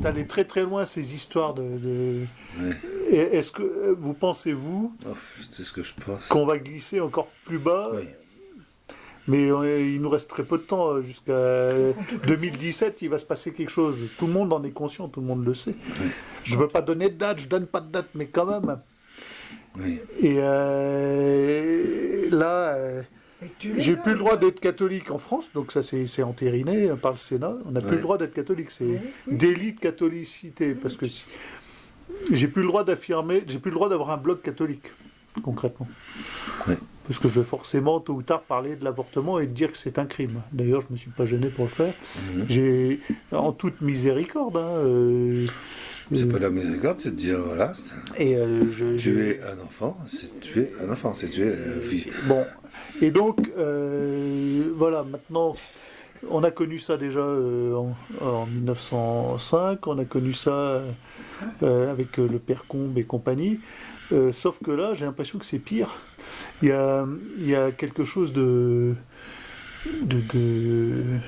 est allé très très loin ces histoires Ouais. Et est-ce que vous pensez-vous Oh, c'est ce que je pense. qu'on va glisser encore plus bas? Oui. Mais il nous reste très peu de temps jusqu'à Quand tout est 2017, il va se passer quelque chose. Tout le monde en est conscient, tout le monde le sait. Oui. Je veux pas donner de date, je donne pas de date, mais quand même. Oui. Et là, fait. Et tu l'es j'ai là, plus le droit d'être catholique en France, donc ça c'est entériné par le Sénat. On n'a plus Ouais. le droit d'être catholique, c'est Oui, oui. délit de catholicité, parce que j'ai plus le droit d'affirmer, j'ai plus le droit d'avoir un blog catholique, concrètement. Ouais. Parce que je vais forcément, tôt ou tard, parler de l'avortement et de dire que c'est un crime. D'ailleurs, je ne me suis pas gêné pour le faire. Mhm. J'ai, en toute miséricorde, C'est pas de la miséricorde, c'est de dire voilà, et tuer un enfant, c'est tuer un enfant, c'est tuer vie. bon. Et donc, voilà, maintenant, on a connu ça déjà en 1905, on a connu ça avec le père Combe et compagnie, sauf que là, j'ai l'impression que c'est pire. Il y a quelque chose de.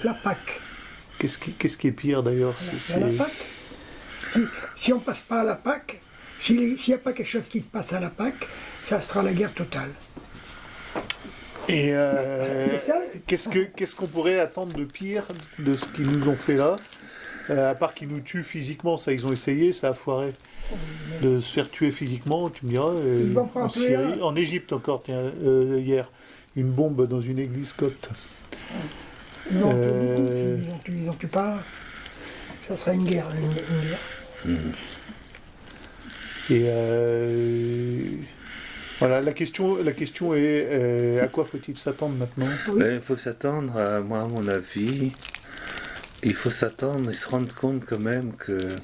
La Pâque. Qu'est-ce qui est pire d'ailleurs? C'est la Pâque. Si on passe pas à la Pâque, s'il n'y a pas quelque chose qui se passe à la Pâque, ça sera la guerre totale. Et C'est ça. qu'est-ce qu'on pourrait attendre de pire de ce qu'ils nous ont fait là? À part qu'ils nous tuent physiquement, ça ils ont essayé, ça a foiré. De se faire tuer physiquement, tu me diras, Ils vont pas en en tuer Syrie, un. en Égypte encore, tiens, hier, une bombe dans une église copte. Non, Euh, ils en tuent pas. Ça sera une guerre, une guerre. Mhm. Et voilà, la question est à quoi faut-il s'attendre maintenant? Oui. Ben, il faut s'attendre, moi à mon avis, il faut s'attendre et se rendre compte quand même que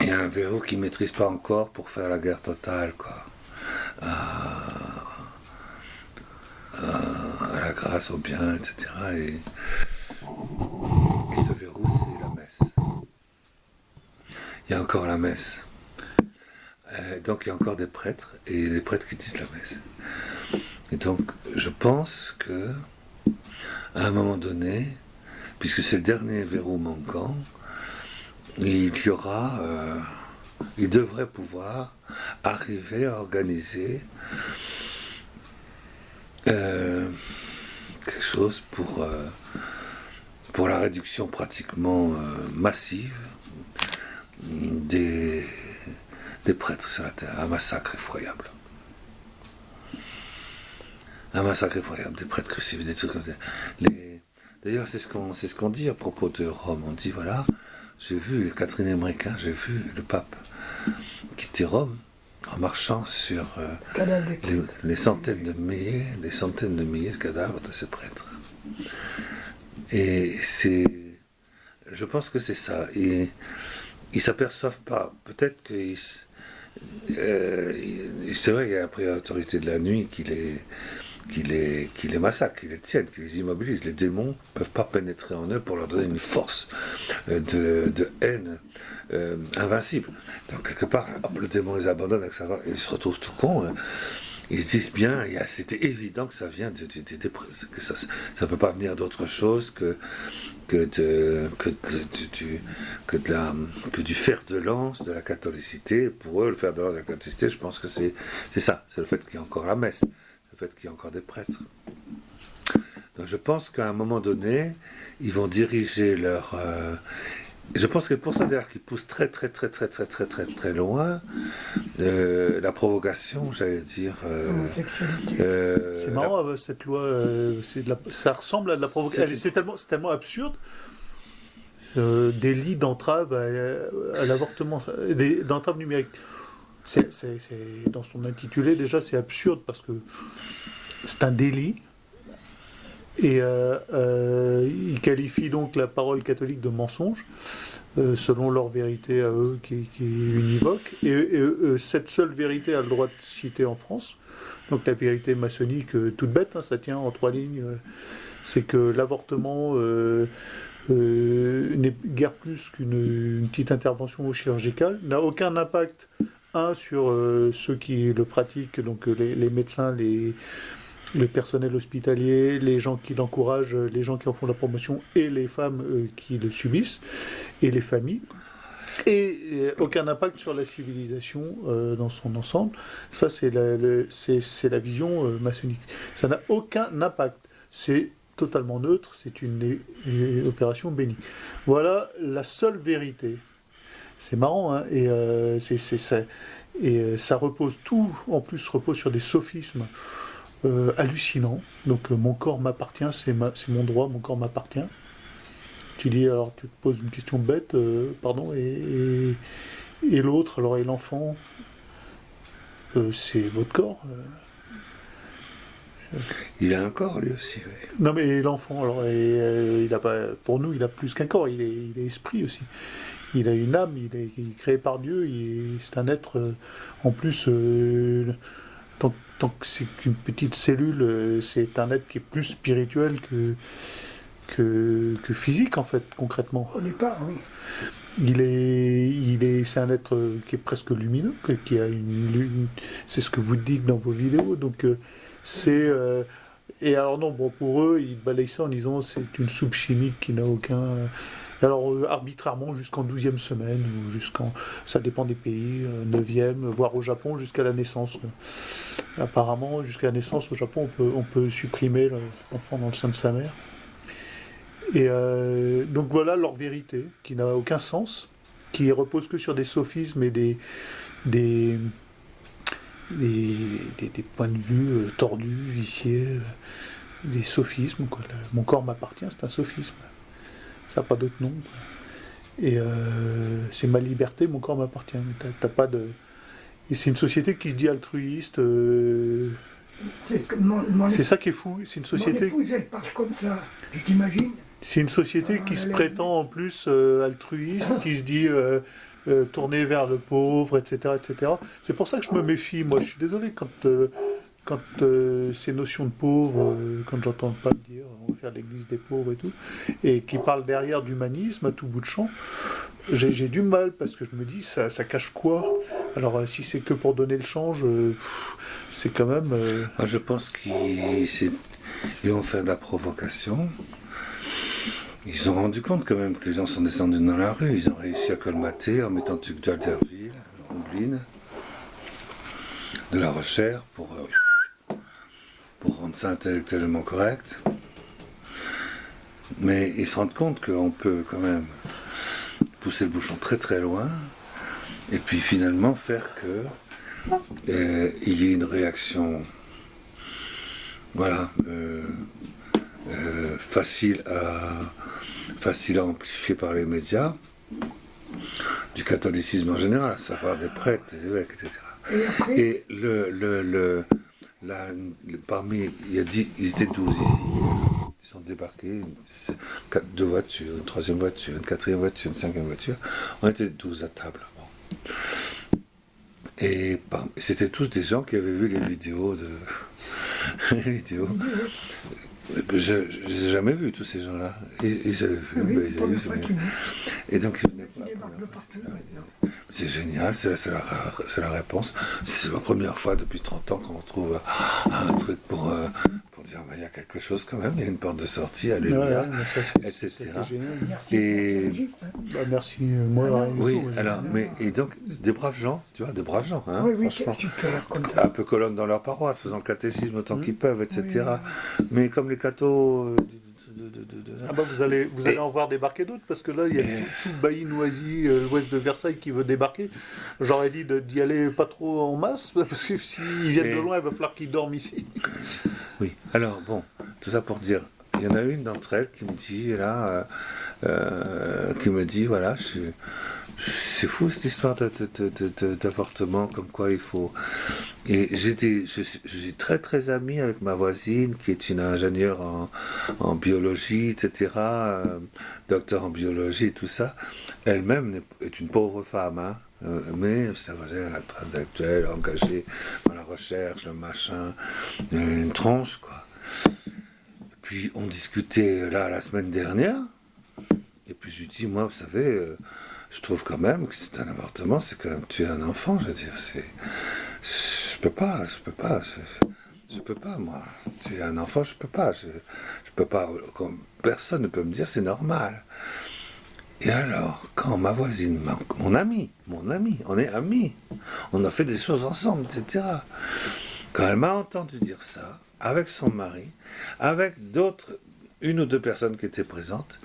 il y a un verrou qu'ils ne maîtrisent pas encore pour faire la guerre totale, quoi. À la grâce, au bien, etc. Et ce verrou, c'est la messe. Il y a encore la messe. Donc il y a encore des prêtres, et des prêtres qui disent la messe. Et donc je pense que à un moment donné, puisque c'est le dernier verrou manquant, il y aura, il devrait pouvoir arriver à organiser quelque chose pour la réduction pratiquement massive des prêtres sur la terre. Un massacre effroyable. Un massacre effroyable, des prêtres crucifiés, des trucs comme ça. D'ailleurs, c'est ce qu'on dit à propos de Rome. On dit, voilà, j'ai vu Catherine Emmerich, j'ai vu le pape quitter Rome en marchant sur les centaines de milliers de cadavres de ces prêtres. Et je pense que c'est ça. Et ils s'aperçoivent pas. Peut-être qu'ils c'est vrai qu'il y a après l'autorité de la nuit qui les massacre, qui les tienne, qui les immobilise. Les démons ne peuvent pas pénétrer en eux pour leur donner une force de haine invincible. Donc quelque part, hop, le démon les abandonne, etc. Ils se retrouvent tout cons. Hein. Ils se disent bien, c'était évident que ça vient que ça ne peut pas venir d'autre chose que du fer de lance de la catholicité. Pour eux, le fer de lance de la catholicité, je pense que c'est ça. C'est le fait qu'il y a encore la messe, le fait qu'il y a encore des prêtres. Donc je pense qu'à un moment donné, ils vont diriger leur... je pense que pour ça d'ailleurs qu'ils poussent très loin la provocation, j'allais dire. Homosexualité. C'est marrant, cette loi, ça ressemble à de la provocation. C'est tellement absurde. Délit d'entrave à l'avortement, d'entrave numérique. Dans son intitulé, déjà, c'est absurde parce que c'est un délit. Et il qualifie donc la parole catholique de mensonge, selon leur vérité à eux, qui est univoque. Et cette seule vérité a le droit de citer en France. Donc la vérité maçonnique, toute bête, hein, ça tient en 3 lignes, c'est que l'avortement n'est guère plus qu'une petite intervention chirurgicale, n'a aucun impact, sur ceux qui le pratiquent, donc les médecins, le personnel hospitalier, les gens qui l'encouragent, les gens qui en font la promotion et les femmes qui le subissent, et les familles. Et aucun impact sur la civilisation dans son ensemble. Ça, c'est la vision maçonnique. Ça n'a aucun impact. C'est totalement neutre, c'est une opération bénie. Voilà la seule vérité. C'est marrant, hein, et ça. Et ça repose, tout en plus repose sur des sophismes hallucinants. Donc mon corps m'appartient, c'est mon droit, mon corps m'appartient. Tu dis, alors tu te poses une question bête, pardon, et l'autre, alors et l'enfant, c'est votre corps. Il a un corps lui aussi, oui. Non mais l'enfant, alors, il a pas, pour nous, il a plus qu'un corps, il est esprit aussi. Il a une âme, il est créé par Dieu, c'est un être, en plus, tant que c'est qu'une petite cellule, c'est un être qui est plus spirituel que physique, en fait, concrètement. Au départ, oui. C'est un être qui est presque lumineux, qui a c'est ce que vous dites dans vos vidéos, donc et alors non, bon, pour eux, ils balayent ça en disant c'est une soupe chimique qui n'a aucun... Alors arbitrairement jusqu'en 12e semaine, ou ça dépend des pays, 9e, voire au Japon jusqu'à la naissance. Apparemment, jusqu'à la naissance au Japon, on peut supprimer l'enfant dans le sein de sa mère. Et donc voilà leur vérité, qui n'a aucun sens, qui repose que sur des sophismes et des points de vue tordus, viciés, des sophismes, quoi. Mon corps m'appartient, c'est un sophisme. Ça n'a pas d'autre nom, quoi. Et c'est ma liberté, mon corps m'appartient. T'as pas de... Et c'est une société qui se dit altruiste. C'est ça qui est fou. C'est une société... Mon épouse, elle parle comme ça, tu t'imagines? C'est une société qui se prétend en plus altruiste, qui se dit tournée vers le pauvre, etc., etc. C'est pour ça que je me méfie. Moi, je suis désolé quand ces notions de pauvres, quand j'entends pas dire on va faire l'église des pauvres et tout, et qui parlent derrière d'humanisme à tout bout de champ, j'ai du mal parce que je me dis ça cache quoi? Alors si c'est que pour donner le change, c'est quand même... Moi, je pense qu'ils vont faire de la provocation. Ils se sont rendus compte quand même que les gens sont descendus dans la rue. Ils ont réussi à colmater en mettant du d'Alderville, Omblin, de la recherche pour rendre ça intellectuellement correct. Mais ils se rendent compte qu'on peut quand même pousser le bouchon très très loin et puis finalement faire que il y ait une réaction facile à amplifier par les médias du catholicisme en général, à savoir des prêtres, des évêques, etc. Et parmi, ils étaient 12 ici. Ils sont débarqués, 2 voitures, une 3e voiture, une 4e voiture, une 5e voiture. On était 12 à table. Bon. Et c'était tous des gens qui avaient vu les vidéos que je n'ai jamais vu, tous ces gens-là. Ils avaient vu, et donc ils venaient c'est génial, c'est la réponse. C'est la première fois depuis 30 ans qu'on trouve un truc pour dire il y a quelque chose quand même, il y a une porte de sortie, alléluia, etc. Merci, moi. Oui, alors, et donc, des braves gens, tu vois, des braves gens, hein, oui, super, comme ça. un peu colonnes dans leur paroisse, faisant le catéchisme autant qu'ils peuvent, etc. Oui. Mais comme les cathos... vous allez en voir débarquer d'autres, parce que là, il y a tout le bailli Noisy, l'ouest de Versailles qui veut débarquer. J'aurais dit d'y aller pas trop en masse, parce que s'ils viennent de loin, il va falloir qu'ils dorment ici. Oui, alors bon, tout ça pour dire, il y en a une d'entre elles qui me dit, voilà, c'est fou cette histoire d'avortement, comme quoi il faut... Et je suis très très ami avec ma voisine qui est une ingénieure en biologie, etc., docteur en biologie et tout ça. Elle-même est une pauvre femme, hein, mais c'est très intellectuelle, engagée dans la recherche, le machin, une tronche, quoi. Puis on discutait là la semaine dernière, et puis je lui dis, moi, vous savez... je trouve quand même que c'est un avortement, c'est quand même tuer un enfant, je veux dire, je peux pas. Je peux pas, moi. Tu es un enfant, je peux pas. Je peux pas. Personne ne peut me dire c'est normal. Et alors, quand ma voisine, mon ami, on est amis, on a fait des choses ensemble, etc. Quand elle m'a entendu dire ça, avec son mari, avec d'autres, une ou deux personnes qui étaient présentes,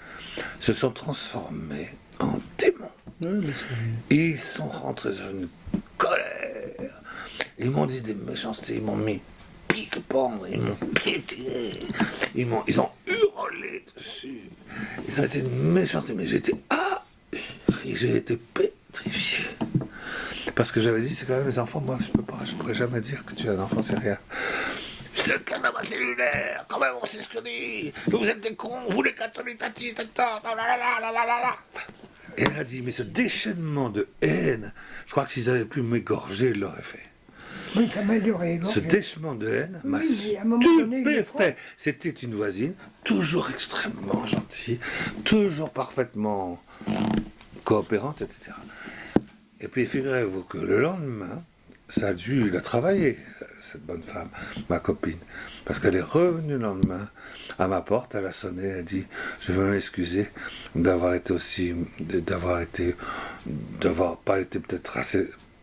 se sont transformés en démons. Oui, Ils sont rentrés dans une colère. Ils m'ont dit des méchancetés, ils m'ont mis pique-pendre, ils m'ont piétiné, ils ont hurlé dessus. Ils ont été une méchanceté, mais j'ai été pétrifié. Parce que j'avais dit, c'est quand même les enfants, moi je pourrais jamais dire que tu es un enfant, c'est rien. C'est un carnaval cellulaire, quand même on sait ce que dit, vous êtes des cons, vous les catholiques, tati, tata, la. Et elle a dit, mais ce déchaînement de haine, je crois que s'ils avaient pu m'égorger, ils l'auraient fait. Oui, ça m'a égorgé. Ce déchaînement de haine m'a mais à un moment donné, stupéfait. C'était une voisine, toujours extrêmement gentille, toujours parfaitement coopérante, etc. Et puis figurez-vous que le lendemain, ça a dû la travailler, cette bonne femme, ma copine. Parce qu'elle est revenue le lendemain à ma porte, elle a sonné, elle a dit « Je veux m'excuser d'avoir pas été peut-être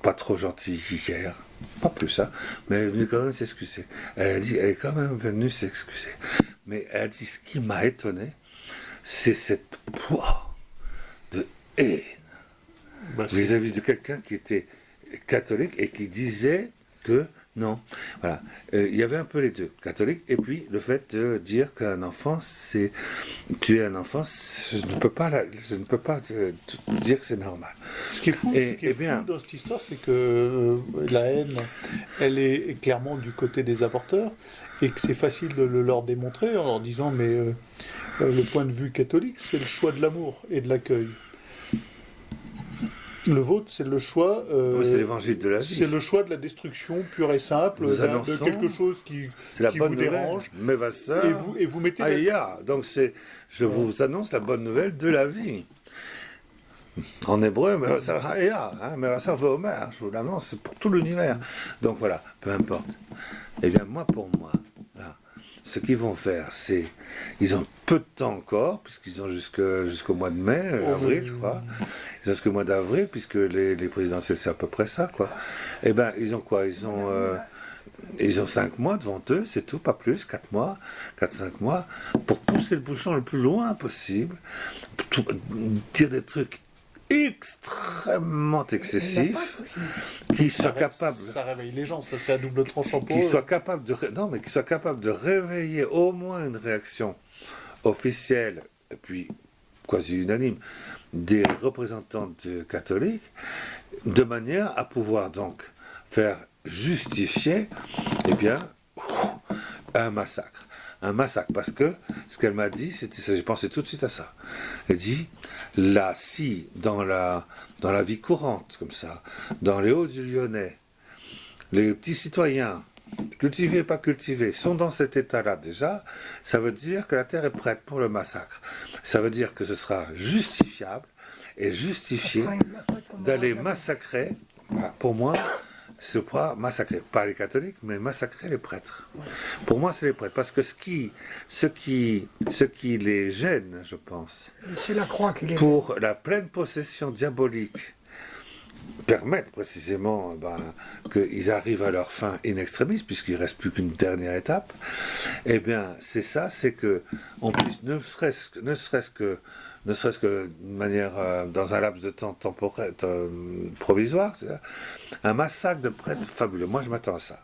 pas trop gentil hier. » Pas plus, hein, mais elle est venue quand même s'excuser. Elle a dit, elle est quand même venue s'excuser. Mais elle a dit, ce qui m'a étonné, c'est cette poids de haine vis-à-vis de quelqu'un qui était catholique et qui disait que non. Voilà. Il y avait un peu les deux, catholique, et puis le fait de dire qu'un enfant, tu es un enfant, je ne peux pas te dire que c'est normal. Ce qui est fou, dans cette histoire, c'est que la haine, elle est clairement du côté des avorteurs, et que c'est facile de le leur démontrer en leur disant, mais le point de vue catholique, c'est le choix de l'amour et de l'accueil. Le vôtre, c'est le choix. C'est l'évangile de la vie. C'est le choix de la destruction pure et simple de quelque chose qui vous dérange. Mais va ça. Et vous mettez. Donc je vous annonce la bonne nouvelle de la vie. En hébreu, mais ça veut Omer. Je vous l'annonce, c'est pour tout l'univers. Donc voilà, peu importe. Eh bien pour moi, là, ce qu'ils vont faire, c'est, ils ont peu de temps encore, puisqu'ils ont jusqu'au mois de mai, avril, je crois. Ils ont jusqu'au mois d'avril, puisque les présidentielles, c'est à peu près ça, quoi. Eh bien, ils ont quoi? Ils ont 5 mois devant eux, c'est tout, pas plus, 4-5 mois, pour pousser le bouchon le plus loin possible, dire des trucs extrêmement excessifs, qui soient capables... Ça réveille les gens, ça c'est à double tranchant pour eux. Qui soient capables de réveiller au moins une réaction officielle, et puis quasi unanime, des représentants catholiques, de manière à pouvoir donc faire justifier, un massacre. Un massacre, parce que ce qu'elle m'a dit, j'ai pensé tout de suite à ça. Elle dit, là, si dans la vie courante, comme ça, dans les Hauts du Lyonnais, les petits citoyens, cultivés, pas cultivés, sont dans cet état-là déjà, ça veut dire que la terre est prête pour le massacre. Ça veut dire que ce sera justifiable et justifié d'aller massacrer, pour moi, ce pas massacrer, pas les catholiques, mais massacrer les prêtres. Pour moi, c'est les prêtres, parce que ce qui les gêne, je pense, c'est la croix qui les pour la pleine possession diabolique, permettre précisément qu'ils arrivent à leur fin in extremis, puisqu'il ne reste plus qu'une dernière étape, eh bien, c'est ça, c'est qu'on puisse, ne serait-ce que d'une manière, dans un laps de temps temporaire, provisoire, un massacre de prêtres fabuleux. Moi, je m'attends à ça.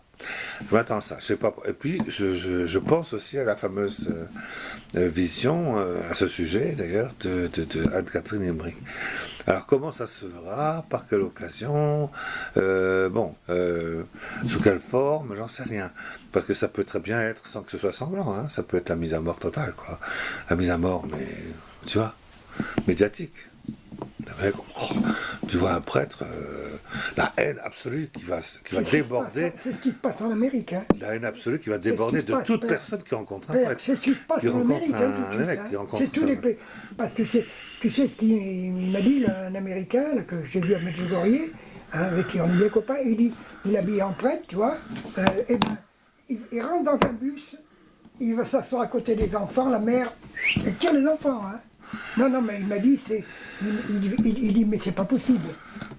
Je sais pas. Et puis, je pense aussi à la fameuse vision, à ce sujet d'ailleurs, de Anne-Catherine Emmerich. Alors, comment ça se fera? Par quelle occasion? Sous quelle forme? J'en sais rien. Parce que ça peut très bien être, sans que ce soit sanglant, hein, ça peut être la mise à mort totale, quoi. La mise à mort, mais, tu vois, médiatique. Tu vois un prêtre, la haine absolue qui va déborder. C'est ce qui se passe en Amérique. Hein. La haine absolue qui va déborder de toute personne qui rencontre un prêtre. C'est ce qui se passe en Amérique. C'est tous les pays. Parce que tu sais ce qu'il m'a dit, un Américain là, que j'ai vu à Medjugorje, avec qui on est bien copains, il dit, il est habillé en prêtre, tu vois, il rentre dans un bus, il va s'asseoir à côté des enfants, la mère, elle tire les enfants. Hein. Non, mais il m'a dit, il dit, mais c'est pas possible.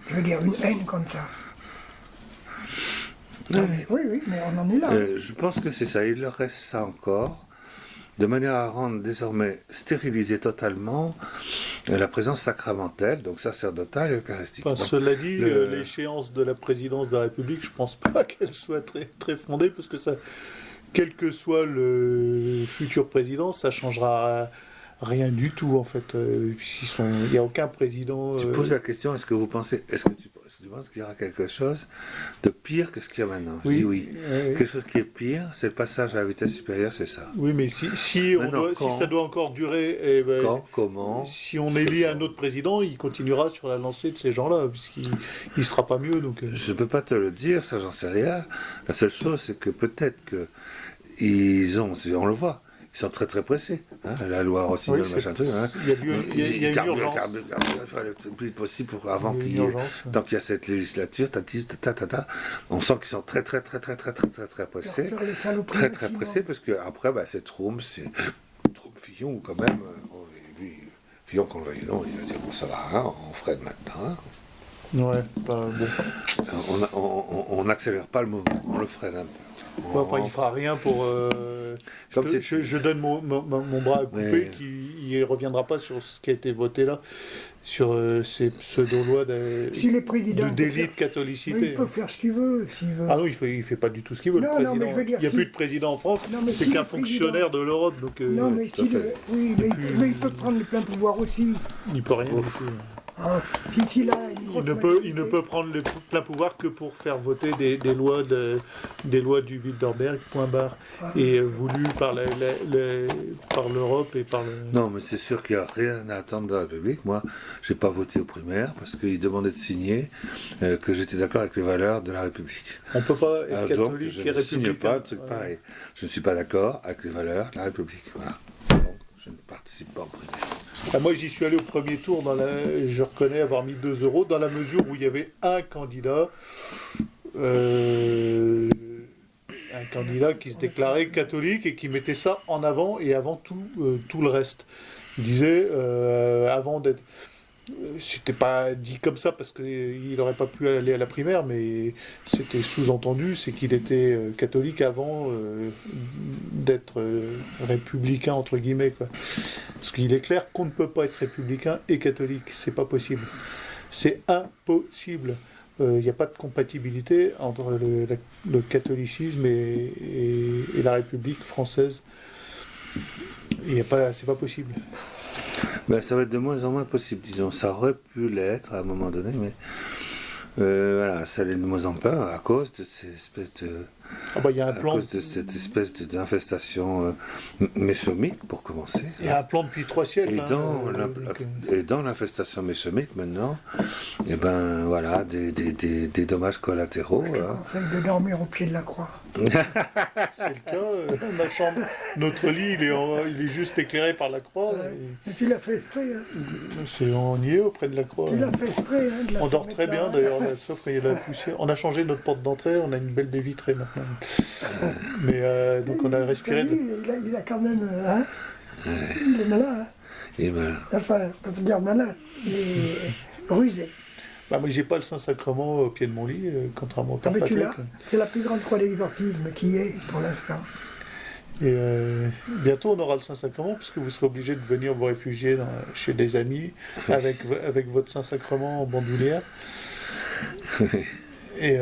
Je veux dire, une haine comme ça. Oui, mais on en est là. Je pense que c'est ça, il leur reste ça encore, de manière à rendre désormais stérilisée totalement la présence sacramentelle, donc sacerdotale et eucharistique. Enfin, Donc, cela dit, l'échéance de la présidence de la République, je pense pas qu'elle soit très, très fondée, parce que ça, quel que soit le futur président, ça changera rien du tout en fait. Il n'y a aucun président. Tu poses la question, est-ce que tu penses qu'il y aura quelque chose de pire que ce qu'il y a maintenant? Je dis oui. Quelque chose qui est pire, c'est le passage à la vitesse supérieure, c'est ça. Oui, mais si ça doit encore durer, comment si on élit un autre président, il continuera sur la lancée de ces gens-là, puisqu'il ne sera pas mieux. Donc, Je ne peux pas te le dire, ça j'en sais rien. La seule chose, c'est que peut-être que on le voit, ils sont très très pressés. Hein, la loi Rossignol, machin truc. Il y a une urgence. Il fallait le plus possible avant qu'il y ait. Tant qu'il y a cette législature, on sent qu'ils sont très très très très très très très très pressés. Très très pressés, parce qu'après, c'est Trump, Fillon, quand même. Lui, Fillon, qu'on le veuille ou non, il va dire bon, ça va, hein, on freine maintenant. Ouais, bon. On n'accélère pas le mouvement, on le freine un peu. Enfin, il fera rien pour. Je donne mon bras à couper, il ne reviendra pas sur ce qui a été voté là, sur ces pseudo-lois de délit de catholicité. Il peut faire ce qu'il veut, s'il veut. Ah non, il fait pas du tout ce qu'il veut. Non, le président. mais je veux dire, il n'y a plus de président en France, c'est qu'un fonctionnaire de l'Europe. Donc, non, mais il peut prendre le plein pouvoir aussi. Il peut rien du tout. Ah, il ne peut prendre le plein pouvoir que pour faire voter des lois du Bilderberg, point barre, et voulues par l'Europe et par le... Non, mais c'est sûr qu'il n'y a rien à attendre de la République. Moi, je n'ai pas voté aux primaires parce qu'ils demandaient de signer que j'étais d'accord avec les valeurs de la République. On ne peut pas être catholique et républicain. Je ne signe pas un truc pareil. Je ne suis pas d'accord avec les valeurs de la République. Voilà. Donc, je ne participe pas aux primaires. Moi, j'y suis allé au premier tour, je reconnais avoir mis 2 euros, dans la mesure où il y avait un candidat qui se déclarait catholique et qui mettait ça en avant et avant tout le reste. Il disait, avant d'être... C'était pas dit comme ça parce qu'il n'aurait pas pu aller à la primaire, mais c'était sous-entendu, c'est qu'il était catholique avant d'être républicain, entre guillemets, quoi. Parce qu'il est clair qu'on ne peut pas être républicain et catholique, c'est pas possible. C'est impossible. Il n'y a pas de compatibilité entre le catholicisme et la République française. C'est pas possible. Ça va être de moins en moins possible, disons. Ça aurait pu l'être à un moment donné, mais voilà, ça l'est de moins en moins à cause de ces espèces de... cette espèce d'infestation méchomique, pour commencer. Il y a un plan depuis 3 siècles. Et dans l'infestation méchomique, maintenant, voilà, des dommages collatéraux. Je conseille de dormir au pied de la croix. C'est le cas. Ma chambre, notre lit, il est juste éclairé par la croix. Mais tu l'as fait exprès. Hein. On y est auprès de la croix. Tu l'as fait exprès. Hein, on dort très bien d'ailleurs, sauf quand il y a de la poussière. On a changé notre porte d'entrée, on a une belle baie vitrée maintenant. Mais donc on a respiré. Il a quand même. Hein, il est malin. Hein. Il est malin. Enfin, quand on dire malin, il est rusé. Moi, j'ai pas le Saint-Sacrement au pied de mon lit, contrairement au Père Patrick. C'est la plus grande croix d'exorcisme qui est pour l'instant. Et bientôt, on aura le Saint-Sacrement, puisque vous serez obligé de venir vous réfugier chez des amis avec votre Saint-Sacrement en bandoulière. Et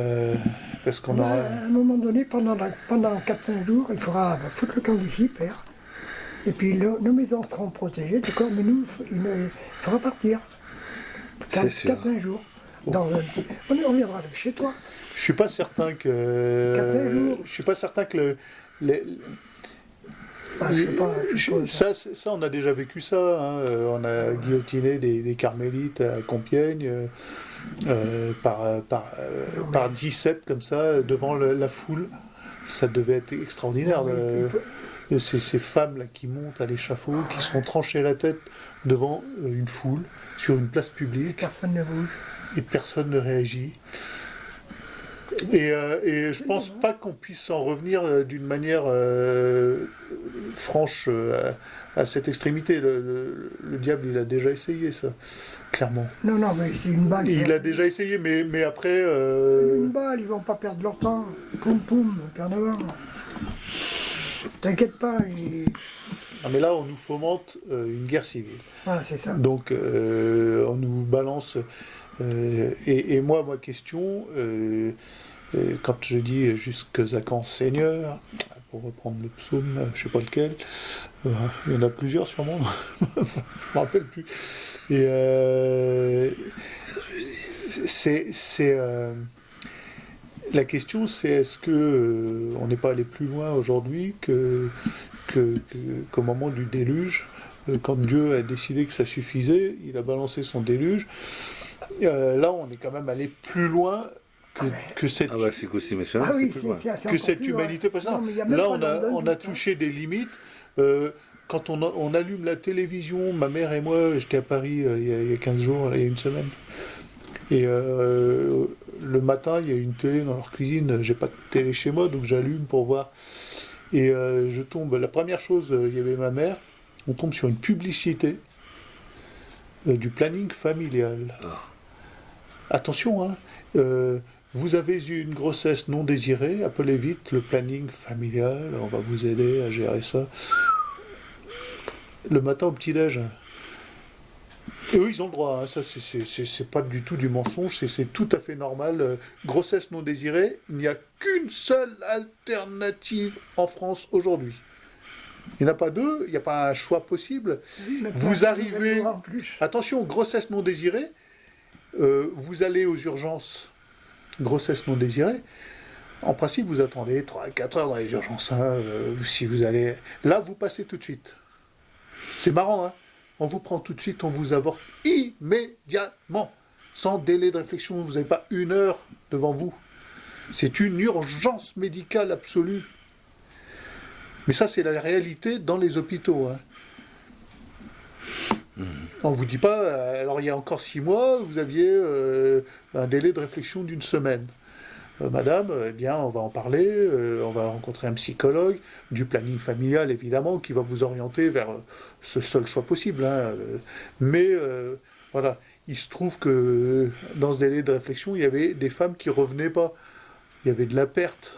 parce qu'on aura... À un moment donné, pendant 4-5 jours, il faudra foutre le camp d'ici, Père. Et puis nos maisons seront protégées, d'accord, mais nous, il faudra partir. 4-5 jours. On viendra chez toi. Je suis pas certain que. Je suis pas certain que ça, on a déjà vécu ça. Hein. On a guillotiné des carmélites à Compiègne par 17 comme ça devant la foule. Ça devait être extraordinaire. Ces femmes là qui montent à l'échafaud, qui se font trancher la tête devant une foule sur une place publique. Personne ne bouge. Et personne ne réagit. Et je pense pas qu'on puisse en revenir d'une manière franche à cette extrémité. Le diable, il a déjà essayé ça, clairement. Non, non, mais c'est une balle. Il a déjà essayé, mais après... Une balle, ils vont pas perdre leur temps. Poum, poum, Père Navarre. T'inquiète pas. Ah, mais là, on nous fomente une guerre civile. Voilà, c'est ça. Donc, on nous balance... et moi, ma question... quand je dis jusque à quand Seigneur, pour reprendre le psaume, je sais pas lequel, il y en a plusieurs sûrement, je me rappelle plus. Et la question, c'est est-ce que on n'est pas allé plus loin aujourd'hui qu'au moment du déluge, quand Dieu a décidé que ça suffisait, il a balancé son déluge. Là, on est quand même allé plus loin que cette, c'est qu'aussi méchant, Ah oui, c'est plus loin. que cette humanité précédente. Non, mais il y a même Là, pas on a touché des limites. Quand on allume la télévision, ma mère et moi, j'étais à Paris il y a 15 jours, il y a une semaine. Et le matin, il y a une télé dans leur cuisine. J'ai pas de télé chez moi, donc j'allume pour voir. Et je tombe. La première chose, il y avait ma mère. On tombe sur une publicité du planning familial. Attention, hein. Vous avez eu une grossesse non désirée, appelez vite le planning familial, on va vous aider à gérer ça. Le matin au petit-déj. Et eux, ils ont le droit, hein. Ça c'est pas du tout du mensonge, c'est tout à fait normal. Grossesse non désirée, il n'y a qu'une seule alternative en France aujourd'hui. Il n'y en a pas deux, il n'y a pas un choix possible. Oui, mais Vous t'as- arrivez... en plus. Attention, grossesse non désirée, vous allez aux urgences, grossesse non désirée, en principe vous attendez 3-4 heures dans les urgences, hein, si vous allez... Là vous passez tout de suite. C'est marrant, hein. On vous prend tout de suite, on vous avorte immédiatement, sans délai de réflexion, vous n'avez pas une heure devant vous. C'est une urgence médicale absolue. Mais ça c'est la réalité dans les hôpitaux, hein. On ne vous dit pas, alors il y a encore 6 mois, vous aviez un délai de réflexion d'1 semaine. Madame, eh bien, on va en parler, on va rencontrer un psychologue, du planning familial évidemment, qui va vous orienter vers ce seul choix possible, hein. Mais voilà, il se trouve que dans ce délai de réflexion, il y avait des femmes qui ne revenaient pas. Il y avait de la perte.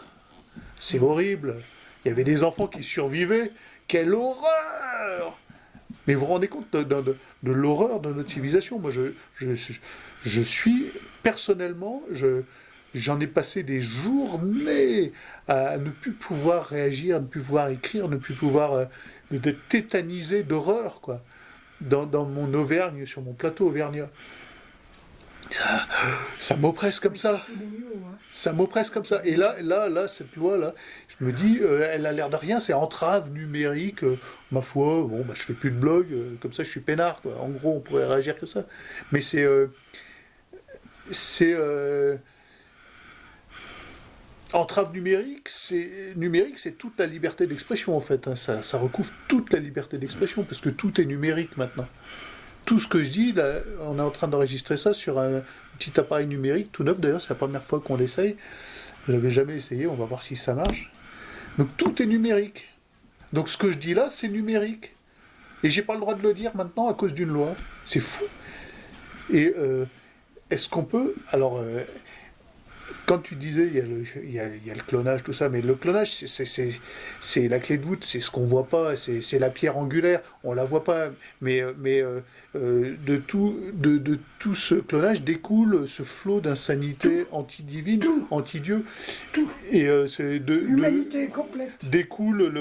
C'est horrible. Il y avait des enfants qui survivaient. Quelle horreur! Mais vous vous rendez compte de l'horreur de notre civilisation. Moi, je suis, personnellement, j'en ai passé des journées à ne plus pouvoir réagir, à ne plus pouvoir écrire, à ne plus pouvoir d'être tétanisé d'horreur, quoi. Dans mon Auvergne, sur mon plateau auvergnat. Ça m'oppresse comme ça. Ça m'oppresse comme ça. Et là, cette loi-là, je me dis, elle a l'air de rien, c'est entrave numérique. Ma foi, bon, bah, je fais plus de blog, comme ça je suis peinard, quoi. En gros, on pourrait réagir que ça. Mais entrave numérique, c'est toute la liberté d'expression, en fait, hein. Ça recouvre toute la liberté d'expression, parce que tout est numérique maintenant. Tout ce que je dis, là, on est en train d'enregistrer ça sur un petit appareil numérique, tout neuf d'ailleurs, c'est la première fois qu'on l'essaye. Je l'avais jamais essayé, on va voir si ça marche. Donc tout est numérique. Donc ce que je dis là, c'est numérique. Et j'ai pas le droit de le dire maintenant à cause d'une loi. C'est fou. Et est-ce qu'on peut... Alors, quand tu disais, il y a le clonage, tout ça, mais le clonage, c'est la clé de voûte, c'est ce qu'on voit pas, c'est la pierre angulaire, on la voit pas, mais de tout ce clonage découle ce flot d'insanité anti-divine, anti-Dieu. Tout. Et c'est L'humanité complète. découle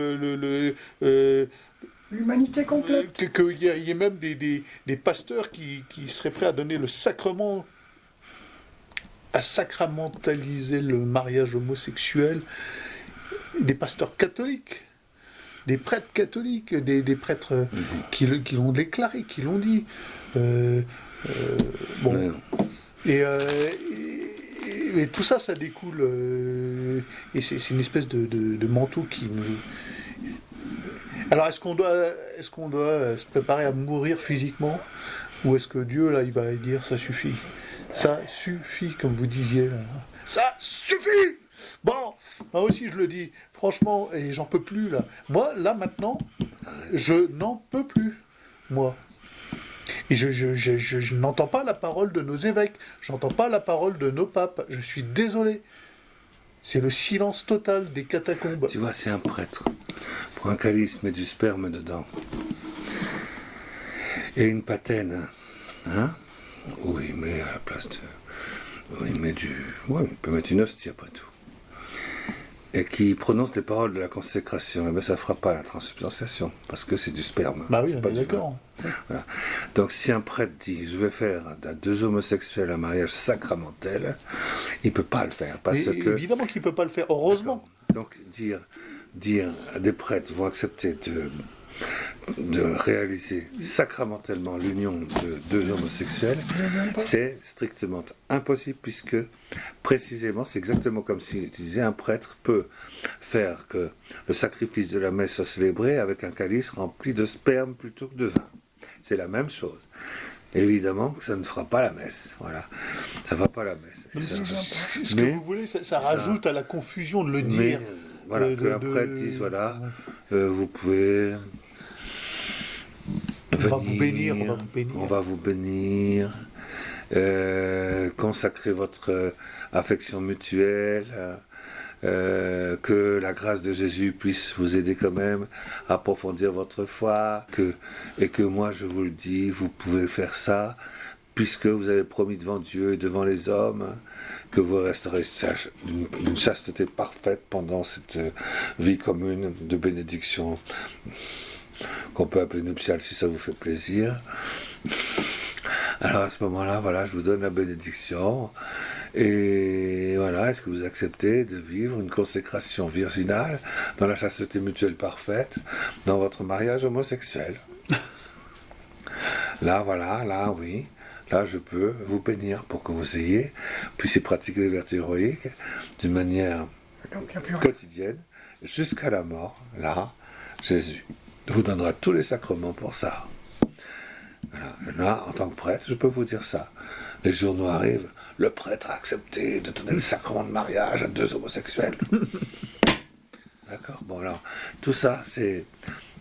L'humanité complète. qu'il y ait même des pasteurs qui seraient prêts à donner le sacrement, à sacramentaliser le mariage homosexuel, des pasteurs catholiques, des prêtres catholiques, des prêtres qui l'ont déclaré, qui l'ont dit. Bon. Et tout ça, ça découle, et c'est une espèce de manteau qui nous... Alors, est-ce qu'on doit se préparer à mourir physiquement, ou est-ce que Dieu, là, il va dire ça suffit? Ça suffit, comme vous disiez. Là. Ça suffit. Bon, moi aussi je le dis, franchement, et j'en peux plus là. Moi, là maintenant, je n'en peux plus, moi. Et je n'entends pas la parole de nos évêques, j'entends pas la parole de nos papes, je suis désolé. C'est le silence total des catacombes. Tu vois, c'est un prêtre. Pour un calice, met du sperme dedans. Et une patène, hein, où il met à la place de... Où il met du... Ouais, il peut mettre une hostie après tout. Et qui prononce les paroles de la consécration, et bien ça ne fera pas la transubstantiation, parce que c'est du sperme. Bah oui, c'est on pas est du d'accord. vin. Voilà. Donc si un prêtre dit, je vais faire à deux homosexuels un mariage sacramentel, il ne peut pas le faire, parce Mais que... évidemment qu'il ne peut pas le faire, heureusement. Donc dire des prêtres vont accepter de réaliser sacramentellement l'union de deux homosexuels, c'est strictement impossible, puisque précisément c'est exactement comme si tu disais un prêtre peut faire que le sacrifice de la messe soit célébré avec un calice rempli de sperme plutôt que de vin. C'est la même chose. Évidemment que ça ne fera pas la messe, voilà. Ça ne fera pas la messe. Ce que vous voulez, ça rajoute à la confusion de le dire. Voilà, que un prêtre dise, voilà, vous pouvez venir, on va vous bénir, consacrer votre affection mutuelle, que la grâce de Jésus puisse vous aider quand même à approfondir votre foi, et que moi je vous le dis, vous pouvez faire ça, puisque vous avez promis devant Dieu et devant les hommes que vous resterez d'une chasteté parfaite pendant cette vie commune de bénédiction qu'on peut appeler nuptiale si ça vous fait plaisir. Alors à ce moment-là, voilà, je vous donne la bénédiction. Et voilà, est-ce que vous acceptez de vivre une consécration virginale dans la chasteté mutuelle parfaite dans votre mariage homosexuel? Là, voilà, là, oui. Là, je peux vous bénir pour que vous puissiez pratiquer les vertus héroïques d'une manière quotidienne jusqu'à la mort. Là, Jésus vous donnera tous les sacrements pour ça. Voilà. Là, en tant que prêtre, je peux vous dire ça. Les journaux arrivent, le prêtre a accepté de donner le sacrement de mariage à deux homosexuels. D'accord? Bon, alors, tout ça, c'est...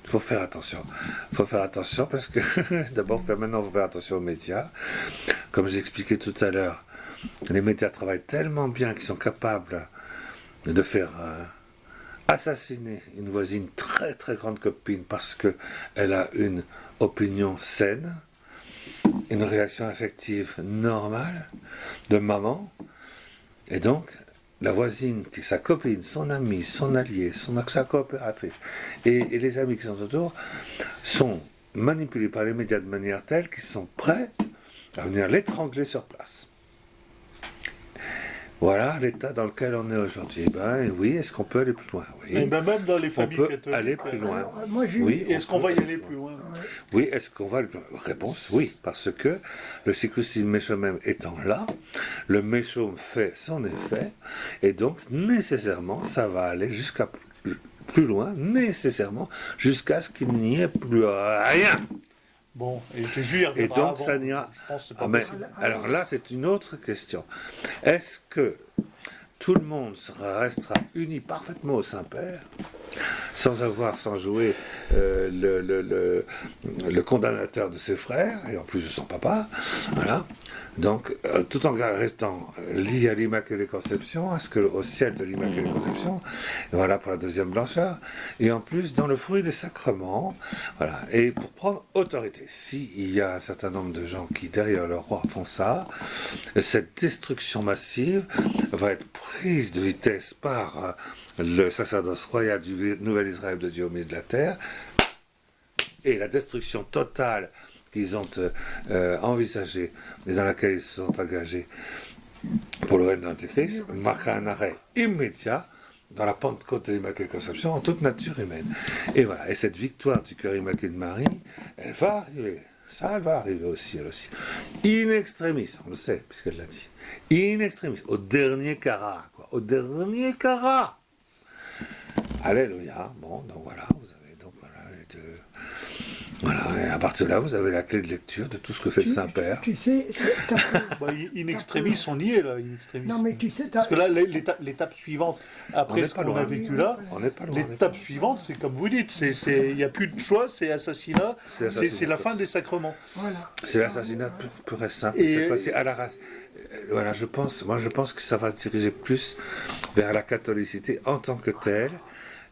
Il faut faire attention. Il faut faire attention parce que, d'abord, maintenant, il faut faire attention aux médias. Comme j'expliquais tout à l'heure, les médias travaillent tellement bien qu'ils sont capables de faire assassiner une voisine très très grande copine parce qu'elle a une opinion saine, une réaction affective normale de maman, et donc la voisine, qui est sa copine, son amie, son allié, sa coopératrice, et les amis qui sont autour, sont manipulés par les médias de manière telle qu'ils sont prêts à venir l'étrangler sur place. Voilà l'état dans lequel on est aujourd'hui. Ben oui, est-ce qu'on peut aller plus loin? Oui. Et ben même dans les familles on peut catholiques. aller plus loin. Alors, moi, Oui, Est-ce qu'on va y aller plus loin? Oui, est-ce qu'on va... Réponse, oui, parce que le cyclocisme méchomème étant là, le méchome fait son effet, et donc nécessairement, ça va aller jusqu'à plus loin, nécessairement, jusqu'à ce qu'il n'y ait plus rien. Bon, et Jésus y reviendra Et donc avant. ça n'ira... Je pense que c'est pas Ah, mais, possible. alors là, c'est une autre question. Est-ce que tout le monde restera uni parfaitement au Saint-Père, sans jouer le condamnateur de ses frères, et en plus de son papa, voilà. Donc, tout en restant lié à l'Immaculée Conception, au ciel de l'Immaculée Conception, voilà pour la deuxième blancheur, et en plus dans le fruit des sacrements, voilà, et pour prendre autorité. S'il y a un certain nombre de gens qui, derrière le roi, font ça, cette destruction massive va être prise de vitesse par le sacerdoce royal du Nouvel Israël de Dieu au milieu de la terre, et la destruction totale qu'ils ont envisagée et dans laquelle ils se sont engagés pour le règne de l'Antéchrist, marquera un arrêt immédiat dans la Pentecôte de l'Immaculée Conception en toute nature humaine. Et voilà, et cette victoire du cœur immaculé de Marie, elle va arriver. Ça, elle va arriver aussi, elle aussi. In extremis, on le sait, puisqu'elle l'a dit. In extremis, au dernier carat, quoi. Au dernier carat. Alléluia. Bon, donc voilà, vous avez donc voilà, Voilà, et à partir de là, vous avez la clé de lecture de tout ce que fait le Saint-Père. Tu sais, In extremis, on y est là, in extremis. non mais tu sais, Parce que là, l'étape suivante, après ce qu'on a vécu là, On n'est pas loin. l'étape suivante, c'est comme vous dites, il n'y a plus de choix, c'est assassinat, c'est la fin des sacrements. voilà. C'est l'assassinat pur et simple. Et- Cette fois-ci, à la race. Voilà, je pense que ça va se diriger plus vers la catholicité en tant que telle.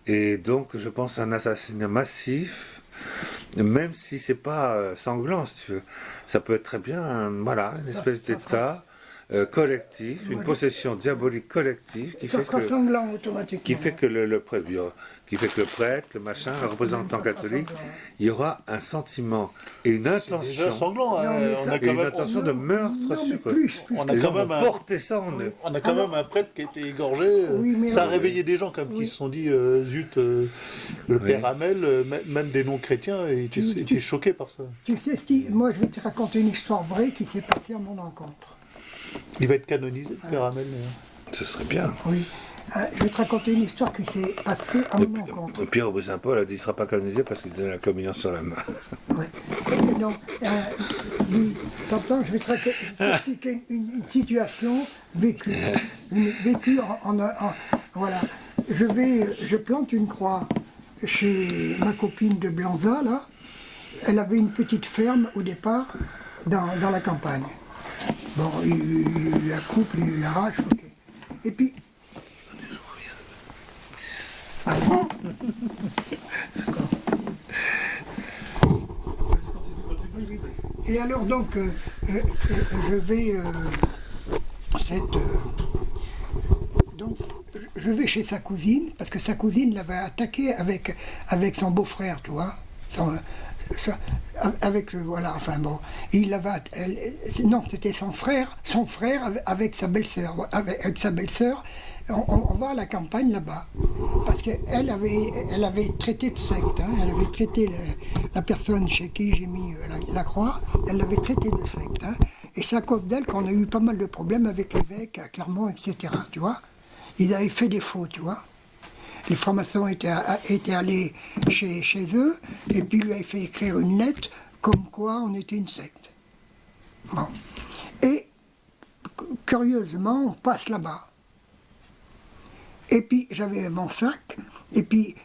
Et donc, je pense à un assassinat massif, même si c'est pas sanglant, si tu veux. Ça peut être très bien, une espèce d'état collectif, une possession diabolique collective Ça sera sanglant automatiquement. qui fait que le prêtre, le machin, le représentant catholique, il y aura un sentiment et une C'est déjà intention, sanglant, hein. Non, mais On ça- a et quand une même, intention de meurtre Non, mais sur eux. plus. on a Les quand gens même vont un, porter ça en eux. on a quand même un prêtre qui a été égorgé. Oui, mais ça a oui. réveillé des gens quand même Oui. qui se sont dit, zut, le Oui. père Hamel, même des non-chrétiens étaient choqués par ça. Tu sais moi je vais te raconter une histoire vraie qui s'est passée à mon encontre. Il va être canonisé, le père Hamel. Ce serait bien. Oui. Je vais te raconter une histoire qui s'est passée à mon encontre. Pierre au Saint-Paul a dit qu'il ne sera pas canonisé parce qu'il donne la communion sur la main. Ouais. Et donc, t'entends, je vais t'expliquer une situation vécue. Vécue voilà. Je plante une croix chez ma copine de Blanza, là. Elle avait une petite ferme au départ dans la campagne. Bon, il la coupe, il l'arrache, ok. Et puis. Et alors donc, je vais donc je vais chez sa cousine parce que sa cousine l'avait attaqué avec son beau-frère, tu vois, voilà, enfin bon, il l'avait, non, c'était son frère avec sa belle-sœur, avec sa belle-sœur. On va à la campagne là-bas, parce qu'elle avait traité de secte, hein, elle avait traité la personne chez qui j'ai mis la croix, elle l'avait traité de secte, hein, et c'est à cause d'elle qu'on a eu pas mal de problèmes avec l'évêque à Clermont, etc., tu vois. Ils avaient fait des faux, tu vois. Les francs-maçons étaient allés chez eux, et puis lui avaient fait écrire une lettre comme quoi on était une secte. Bon. Et curieusement, on passe là-bas. Et puis j'avais mon sac, et puis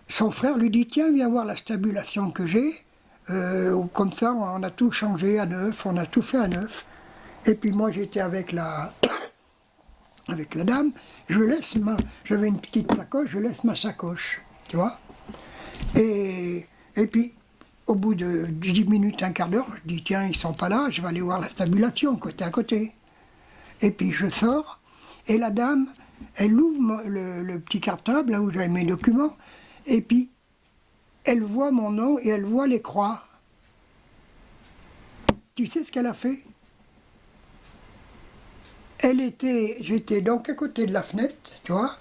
son frère lui dit, tiens, viens voir la stabulation que j'ai, comme ça on a tout changé à neuf, on a tout fait à neuf. Et puis moi j'étais avec la dame, j'avais une petite sacoche, je laisse ma sacoche, tu vois. Et puis au bout de 10 minutes, un quart d'heure, je dis, tiens, ils sont pas là, je vais aller voir la stabulation, côté à côté. Et puis je sors, et la dame, elle ouvre le petit cartable, là où j'avais mes documents, et puis elle voit mon nom et elle voit les croix. Tu sais ce qu'elle a fait? J'étais donc à côté de la fenêtre, tu vois.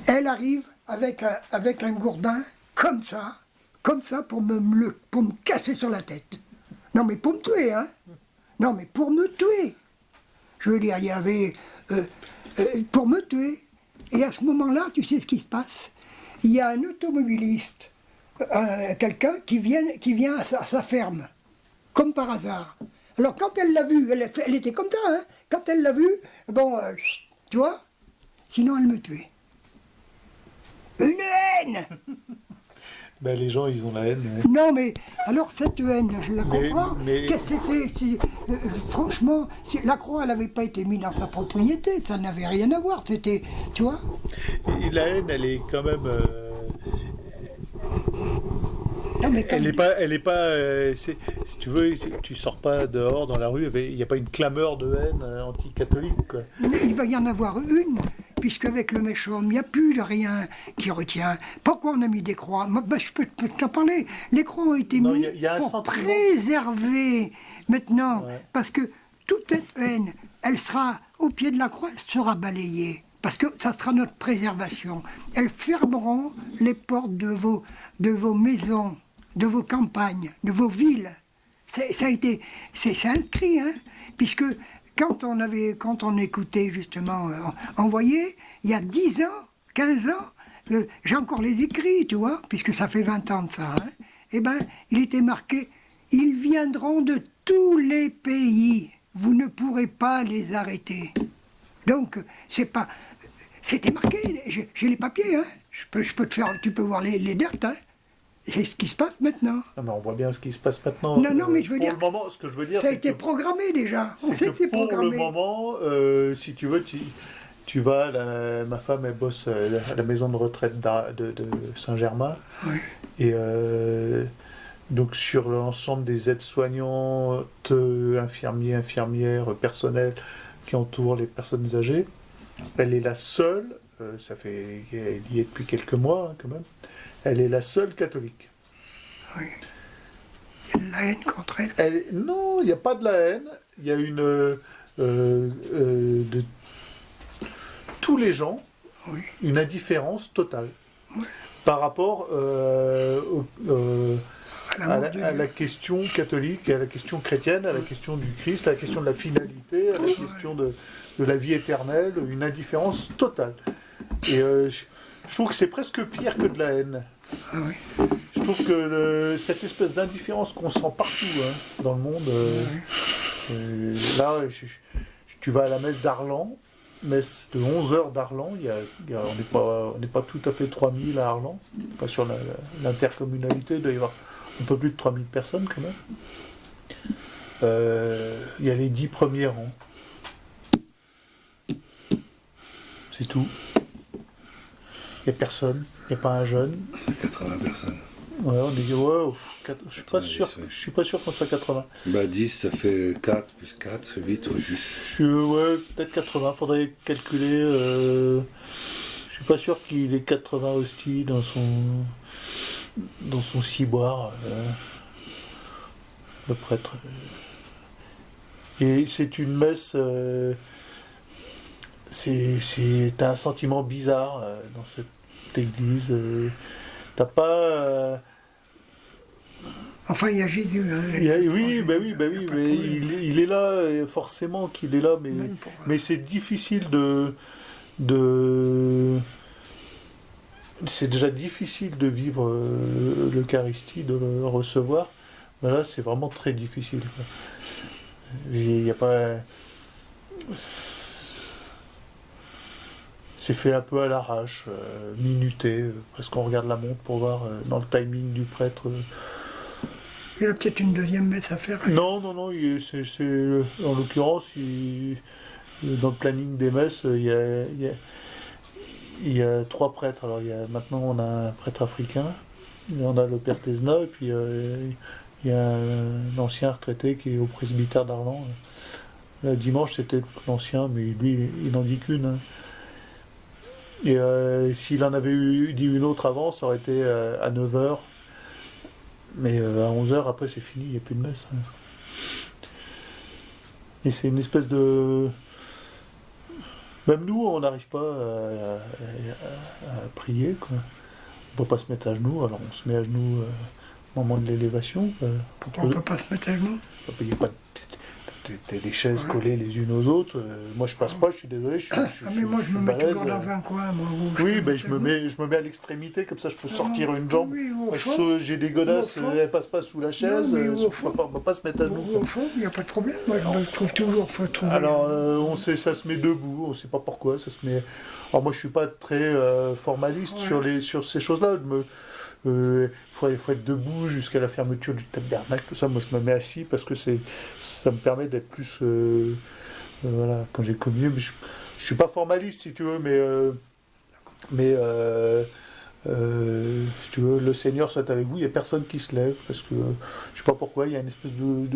Elle arrive avec un gourdin, comme ça, pour me casser sur la tête. Non mais pour me tuer, hein. Non mais pour me tuer. Je veux dire, il y avait... pour me tuer. Et à ce moment-là, tu sais ce qui se passe? Il y a un automobiliste, quelqu'un qui vient à sa ferme, comme par hasard. Alors quand elle l'a vu, elle était comme ça, hein. Quand elle l'a vu, bon, tu vois, sinon elle me tuait. Une haine! Ben, les gens, ils ont la haine. Ouais. Non, mais alors cette haine, je la comprends. mais- Qu'est-ce que c'était franchement, la croix, elle n'avait pas été mise dans sa propriété, ça n'avait rien à voir. C'était, tu vois. Et la haine, elle est quand même. Non, mais Elle est pas. Si tu veux, tu sors pas dehors dans la rue, il n'y a pas une clameur de haine anti-catholique, quoi. il va y en avoir une, puisqu'avec le méchant, il n'y a plus de rien qui retient. Pourquoi on a mis des croix? Moi, je peux t'en parler. Les croix ont été Non, mises il y a un pour sentiment. préserver maintenant, Ouais. parce que toute cette haine, elle sera au pied de la croix, elle sera balayée. Parce que ça sera notre préservation. Elles fermeront les portes de vos maisons, de vos campagnes, de vos villes. C'est inscrit, hein, puisque quand on écoutait justement Envoyé, il y a 10 ans, 15 ans, j'ai encore les écrits, tu vois, puisque ça fait 20 ans de ça, hein, eh ben, il était marqué « Ils viendront de tous les pays, vous ne pourrez pas les arrêter ». Donc, c'était marqué, j'ai les papiers, hein. Je peux te faire, tu peux voir les dates, hein. C'est ce qui se passe maintenant. Non, mais on voit bien ce qui se passe maintenant. Non, mais je veux dire, pour le moment, ce que je veux dire, ça a c'est été que programmé déjà. On c'est sait que que c'est pour programmé. le moment, si tu veux, tu vas, ma femme, elle bosse à la maison de retraite de Saint-Germain. Oui. Et donc sur l'ensemble des aides-soignantes, infirmiers, infirmières, personnel qui entourent les personnes âgées, elle est la seule, elle y est depuis quelques mois hein, quand même, elle est la seule catholique. Oui. Il y a de la haine contre elle. Non, il n'y a pas de la haine, il y a de tous les gens, Oui. une indifférence totale Oui. par rapport À à la question catholique, à la question chrétienne, à la question du Christ, à la question de la finalité, à la question de la vie éternelle, une indifférence totale. Et je trouve que c'est presque pire que de la haine. Ah oui. Je trouve que cette espèce d'indifférence qu'on sent partout hein, dans le monde, là, tu vas à la messe d'Arlan, messe de 11h d'Arlan, on n'est pas tout à fait 3000 à Arlan, pas sur l'intercommunalité, il doit y avoir un peu plus de 3000 personnes quand même. Il y a les 10 premiers rangs. C'est tout. Il n'y a personne, il n'y a pas un jeune. 80 personnes. Ouais, je suis pas sûr qu'on soit 80. Bah 10, ça fait 4 plus 4, ça fait 8 ou 10. Ouais, peut-être 80, faudrait calculer. Je suis pas sûr qu'il ait 80 hosties dans son ciboire, le prêtre. Et c'est une messe, t'as un sentiment bizarre dans cette église. T'as pas... Enfin, il y a Jésus. Hein, oui, mais il est là, forcément qu'il est là, mais c'est difficile c'est déjà difficile de vivre l'Eucharistie, de le recevoir. Mais là, c'est vraiment très difficile. Quoi. Il n'y a pas... C'est fait un peu à l'arrache, minuté, presque on regarde la montre pour voir dans le timing du prêtre. Il y a peut-être une deuxième messe à faire. Non, en l'occurrence, dans le planning des messes, il y a 3 prêtres. Alors maintenant on a un prêtre africain, on a le père Tesna, et puis il y a un ancien retraité qui est au presbytère d'Arlan. Là, dimanche c'était l'ancien, mais lui il n'en dit qu'une. Hein. Et s'il en avait dit une autre avant, ça aurait été à 9h. Mais à 11h, après, c'est fini, il n'y a plus de messe. Hein. Et c'est une espèce de... Même nous, on n'arrive pas à prier, quoi. On ne peut pas se mettre à genoux, alors on se met à genoux au moment de l'élévation. Pourquoi on ne peut pas se mettre à genoux? Il n'y a pas des chaises collées les unes aux autres. Moi, je passe pas, je suis désolé, mais moi, je me mets toujours dans un coin. Moi, oui, ben, je me mets à l'extrémité, comme ça je peux sortir une jambe. Oui, J'ai des godasses, elles ne passent pas sous la chaise, on ne peut pas se mettre à genoux. Au fond, il n'y a pas de problème. Moi, je me trouve toujours. Faut trouver. Alors, ça se met debout, on ne sait pas pourquoi. Ça se met... Alors, moi, je ne suis pas très formaliste sur ces choses-là. Faut être debout jusqu'à la fermeture du tabernacle, tout ça. Moi, je me mets assis parce que ça me permet d'être plus... voilà, quand j'ai communié, mais je suis pas formaliste, si tu veux, mais si tu veux, le Seigneur soit avec vous, il n'y a personne qui se lève, parce que je sais pas pourquoi, il y a une espèce de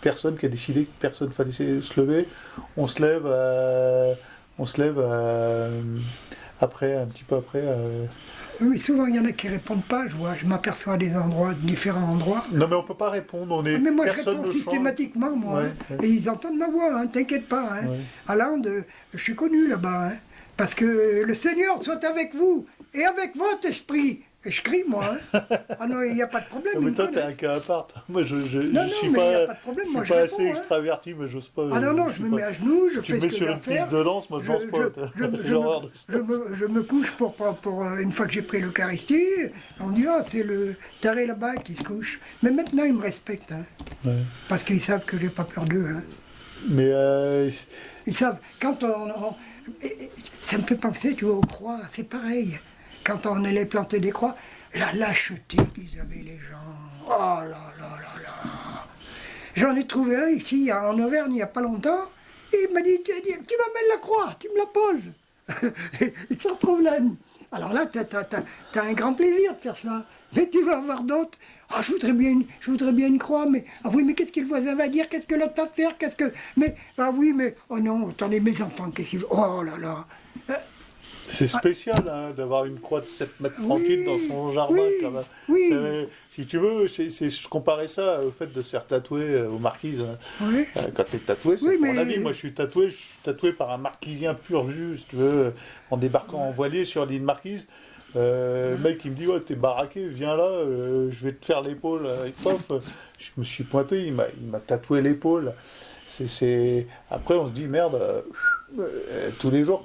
personne qui a décidé que personne fallait se lever. On se lève après, un petit peu après. Oui, mais souvent il y en a qui répondent pas, je m'aperçois à des endroits, différents endroits. Non mais on peut pas répondre, mais moi je réponds systématiquement, moi, ouais, hein, et ils entendent ma voix, hein, t'inquiète pas. Hein. Ouais. À Lande, je suis connu là-bas, hein, parce que le Seigneur soit avec vous, et avec votre esprit. Et je crie, moi. Hein. Ah non, il n'y a pas de problème. Mais toi, t'es un cas à part. Moi, je non, suis mais il n'y a pas, pas de problème. je Moi, suis je pas réponds, assez hein. extraverti, mais j'ose pas. Ah non, non, je me mets à genoux, je tu fais me mets ce que sur j'ai à une piste faire. de danse, moi, je danse pas. Je me couche pour une fois que j'ai pris l'Eucharistie, on dit, ah, c'est le taré là-bas qui se couche. Mais maintenant, ils me respectent, hein, Ouais. parce qu'ils savent que j'ai pas peur d'eux. Hein. Mais Ils savent, quand ça me fait penser, tu vois, aux croix, c'est pareil. Quand on allait planter des croix, la lâcheté qu'ils avaient les gens. Oh là là là là. J'en ai trouvé un ici, en Auvergne, il n'y a pas longtemps. Et il m'a dit, tu m'amènes la croix, tu me la poses. Et sans problème. Alors là, t'as un grand plaisir de faire ça. Mais tu vas avoir d'autres. Ah, je voudrais bien une croix, mais... Ah oui, mais qu'est-ce que le voisin va dire? Qu'est-ce que l'autre va faire? Qu'est-ce que... Mais... Ah oui, mais... Oh non, attendez, mes enfants, qu'est-ce qu'ils... Oh là là. c'est spécial d'avoir une croix de 7 mètres 38 dans son jardin. Oui, Quand même. oui. Si tu veux, je comparais ça au fait de se faire tatouer aux marquises. Oui. Quand tu es tatoué, c'est Oui, pour mais- la vie. Moi, je suis tatoué par un marquisien pur jus, si tu veux, en débarquant en voilier sur l'île Marquise. Le mec il me dit, ouais, t'es baraqué, viens là, je vais te faire l'épaule avec Pof. Je me suis pointé, il m'a tatoué l'épaule. Après on se dit, merde, tous les jours,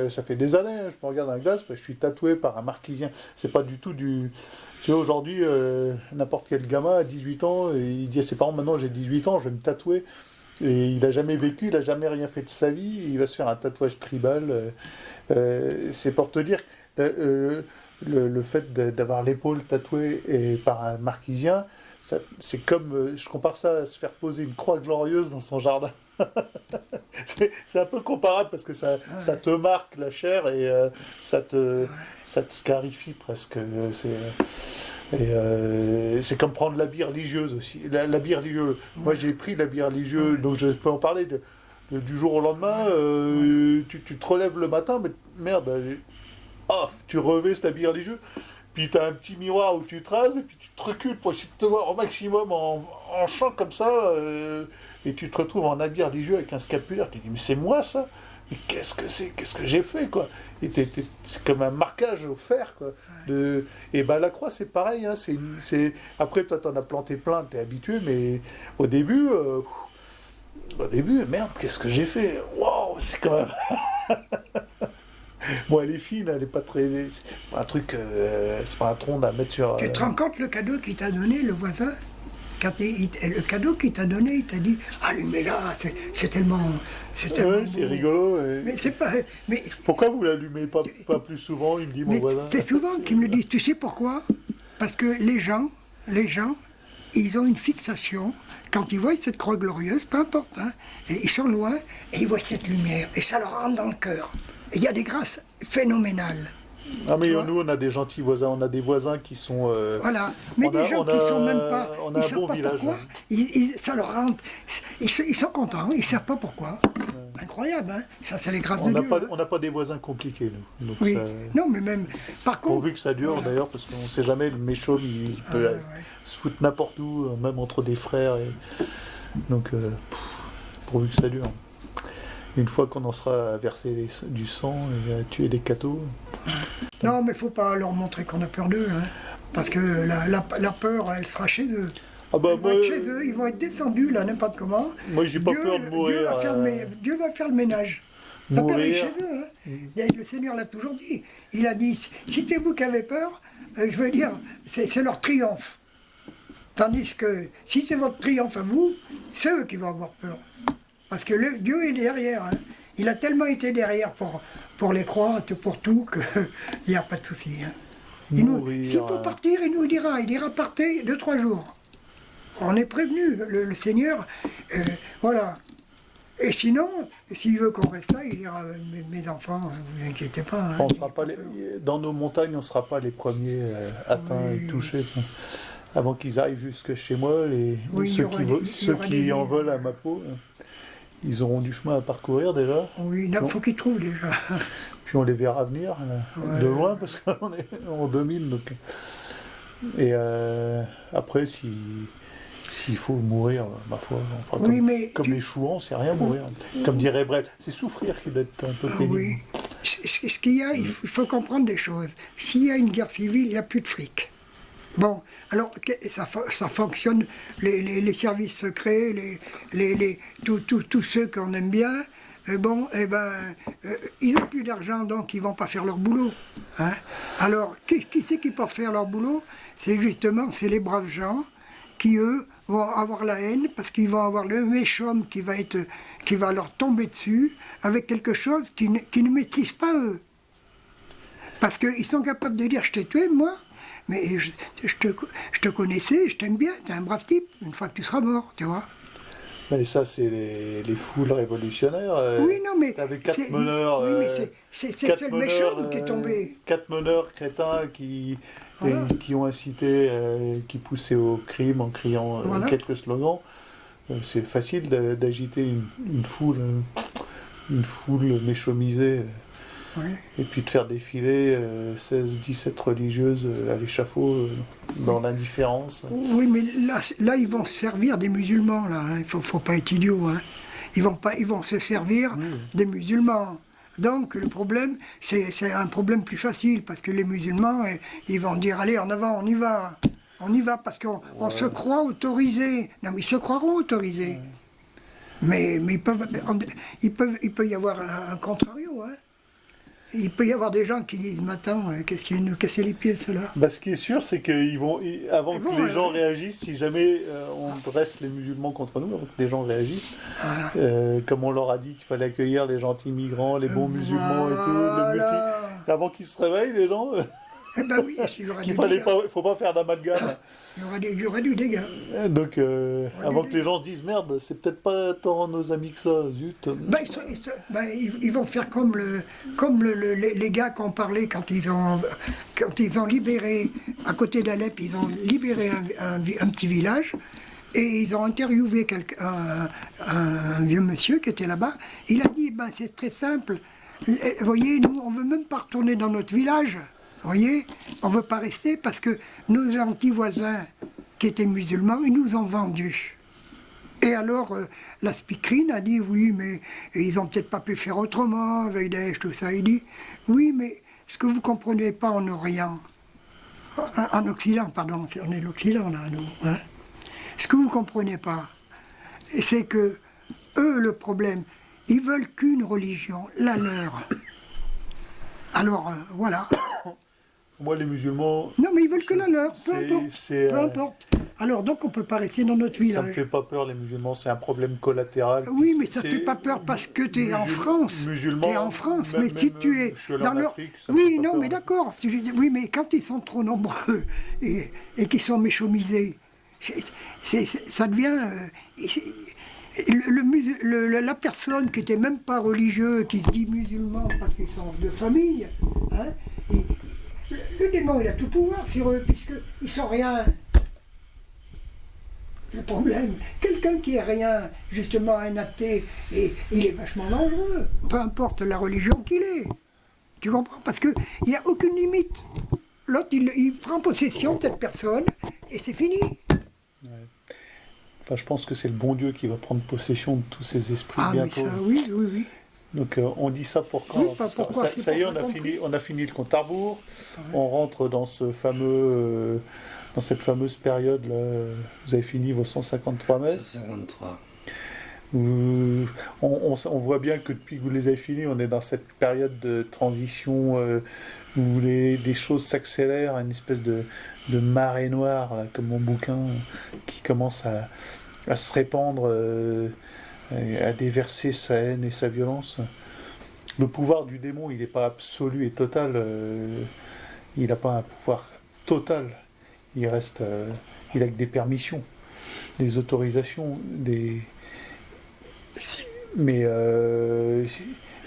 ça fait des années, hein, je me regarde dans la glace, je suis tatoué par un marquisien. C'est pas du tout du... Tu vois, aujourd'hui, n'importe quel gamin à 18 ans, il dit à ses parents, maintenant j'ai 18 ans, je vais me tatouer. Et il n'a jamais vécu, il n'a jamais rien fait de sa vie, il va se faire un tatouage tribal. C'est pour te dire... le fait d'avoir l'épaule tatouée par un marquisien, c'est comme, je compare ça à se faire poser une croix glorieuse dans son jardin. c'est un peu comparable parce que ça te marque la chair et ça te scarifie presque. C'est comme prendre l'habit religieuse aussi. L'habit religieux. Moi j'ai pris l'habit religieux, donc je peux en parler du jour au lendemain. Tu te relèves le matin, mais merde. Tu revêts cet habit religieux, puis tu as un petit miroir où tu te rases, et puis tu te recules pour essayer de te voir au maximum en chant comme ça, et tu te retrouves en habit religieux avec un scapulaire, tu te dis, mais c'est moi ça? Mais qu'est-ce que j'ai fait, quoi? Et c'est comme un marquage au fer, quoi. Et ben la croix, c'est pareil, hein, après, toi, t'en as planté plein, t'es habitué, mais au début, merde, qu'est-ce que j'ai fait? Waouh, c'est quand même... Bon, elle est fine, elle est pas très... C'est pas un truc... c'est pas un tronc à mettre sur... Tu te rends compte le cadeau qu'il t'a donné, le voisin? Le cadeau qu'il t'a donné, il t'a dit « Allumez-la, c'est tellement... Ouais, c'est beau. rigolo. Mais c'est pas... Mais, Pourquoi vous l'allumez pas plus souvent, il me dit, mon mais voisin. c'est souvent qu'ils me le disent. Tu sais pourquoi? Parce que les gens, ils ont une fixation. Quand ils voient cette croix glorieuse, peu importe, hein, et ils sont loin, et ils voient cette lumière, et ça leur rentre dans le cœur. Et il y a des grâces phénoménales. Ah, mais Tu vois? nous, on a des gentils voisins, on a des voisins qui sont... Voilà, mais des gens qui sont même pas... On a ils un savent bon pas village. pourquoi. Ça leur rentre. Ils sont contents, ils savent pas pourquoi. Incroyable, hein. Ça, c'est les grâces de Dieu. On n'a pas des voisins compliqués, nous. Donc Oui. ça- Non, mais même... Par contre... Pourvu que ça dure, Voilà. d'ailleurs, parce qu'on ne sait jamais, le méchaume, il peut ouais. se foutre n'importe où, même entre des frères. Donc, pourvu que ça dure. Une fois qu'on en sera à verser du sang et à tuer des cathos... Non, mais faut pas leur montrer qu'on a peur d'eux, hein. Parce que la peur, elle sera chez eux. Ah bah, Ils vont être chez eux, ils vont être descendus, là, n'importe comment. moi, j'ai pas Dieu- peur de mourir. Dieu va faire le ménage. La peur est Mourir. chez eux. Hein. Et le Seigneur l'a toujours dit. Il a dit, si c'est vous qui avez peur, je veux dire, c'est leur triomphe. Tandis que si c'est votre triomphe à vous, c'est eux qui vont avoir peur. Parce que Dieu est derrière. Hein. Il a tellement été derrière pour les croix, pour tout, qu'il n'y a pas de souci. Hein. Mourir, S'il faut partir, il nous le dira. Il dira partez 2-3 jours. On est prévenu, le Seigneur. Voilà. Et sinon, s'il veut qu'on reste là, il dira mes enfants, ne vous inquiétez pas. Hein, on sera pas dans nos montagnes, on ne sera pas les premiers atteints et touchés. Avant qu'ils arrivent jusque chez moi, ceux qui en veulent à ma peau, ils auront du chemin à parcourir déjà. Oui, il faut qu'ils trouvent déjà. Puis on les verra venir de loin parce qu'on domine. Donc. Et après, s'il faut mourir, ma foi, on fera comme les chouans, c'est rien mourir. Comme dirait Brel, c'est souffrir qui doit être un peu pénible. Oui. Ce qu'il y a, il faut comprendre des choses. S'il y a une guerre civile, il n'y a plus de fric. Bon, alors ça fonctionne, les services secrets, tous ceux qu'on aime bien, ils n'ont plus d'argent, donc ils ne vont pas faire leur boulot. Hein. Alors, qui c'est qui peut faire leur boulot? C'est les braves gens qui, eux, vont avoir la haine, parce qu'ils vont avoir le méchant qui va leur tomber dessus, avec quelque chose qu'ils ne maîtrisent pas eux. Parce qu'ils sont capables de dire « je t'ai tué, moi ». Mais je te connaissais, je t'aime bien, t'es un brave type, une fois que tu seras mort, tu vois. Mais ça, c'est les foules révolutionnaires. Oui, non, mais... Avec 4 meneurs... Oui, mais c'est le méchant qui est tombé. 4 meneurs crétins qui ont incité, qui poussaient au crime en criant quelques slogans. C'est facile d'agiter une foule méchomisée. Oui. Et puis de faire défiler 16-17 religieuses à l'échafaud dans l'indifférence. Oui, mais là, ils vont se servir des musulmans, là. Il ne faut pas être idiot. Hein. Ils vont se servir des musulmans. Donc le problème, c'est un problème plus facile, parce que les musulmans, ils vont dire, allez, en avant, on y va. On y va, parce qu'on se croit autorisé. Non, mais ils se croiront autorisés. Mais il peut y avoir un contrario, hein. Il peut y avoir des gens qui disent, mais attends, qu'est-ce qui vient nous casser les pieds, ceux-là? Ce qui est sûr, c'est qu'avant que les gens réagissent, si jamais on dresse les musulmans contre nous, avant que les gens réagissent, comme on leur a dit qu'il fallait accueillir les gentils migrants, les bons musulmans et tout, avant qu'ils se réveillent, les gens... Eh ben oui, il faut pas faire d'amalgame. Il y aura du dégât. Donc, avant que les gens se disent merde, c'est peut-être pas tant nos amis que ça, zut. Ils vont faire comme les gars qui ont parlé quand ils ont libéré, à côté d'Alep, ils ont libéré un petit village. Et ils ont interviewé un vieux monsieur qui était là-bas. Il a dit, c'est très simple. Vous voyez, nous, on ne veut même pas retourner dans notre village. Vous voyez, on ne veut pas rester parce que nos gentils voisins qui étaient musulmans, ils nous ont vendus. Et alors, la speakerine a dit, oui, mais ils n'ont peut-être pas pu faire autrement, avec Daesh, tout ça. Il dit, oui, mais ce que vous ne comprenez pas en Orient, en Occident, pardon, on est l'Occident là, nous. Hein. Ce que vous ne comprenez pas, c'est que eux, le problème, ils veulent qu'une religion, la leur. Alors, voilà. Moi, les musulmans... Non, mais ils veulent que la leur, peu importe. Alors, donc, on ne peut pas rester dans notre village. Ça ne me fait pas peur, les musulmans, c'est un problème collatéral. Oui, mais ça ne fait pas peur parce que tu es en France. Tu es en France, mais si tu es dans leur... Oui, non, mais d'accord. Oui, mais quand ils sont trop nombreux et qu'ils sont méchomisés, ça devient... la personne qui n'était même pas religieux, qui se dit musulman parce qu'ils sont de famille, hein, le démon il a tout pouvoir sur eux, puisqu'ils ne sont rien. Le problème, quelqu'un qui est rien, justement un athée, et il est vachement dangereux, peu importe la religion qu'il est. Tu comprends? Parce qu'il n'y a aucune limite. L'autre, il prend possession de cette personne, et c'est fini. Ouais. Enfin, je pense que c'est le bon Dieu qui va prendre possession de tous ces esprits bientôt. Mais ça, oui. Donc on dit ça pour quand? Oui, pourquoi ça y est, on a fini le compte à rebours. On rentre dans ce fameux, dans cette fameuse période là. Vous avez fini vos 153 messes. 153. On voit bien que depuis que vous les avez finis, on est dans cette période de transition où les choses s'accélèrent, une espèce de marée noire, là, comme mon bouquin, qui commence à se répandre, à déverser sa haine et sa violence. Le pouvoir du démon, il n'est pas absolu et total. Il n'a pas un pouvoir total. Il reste, il a que des permissions, des autorisations, mais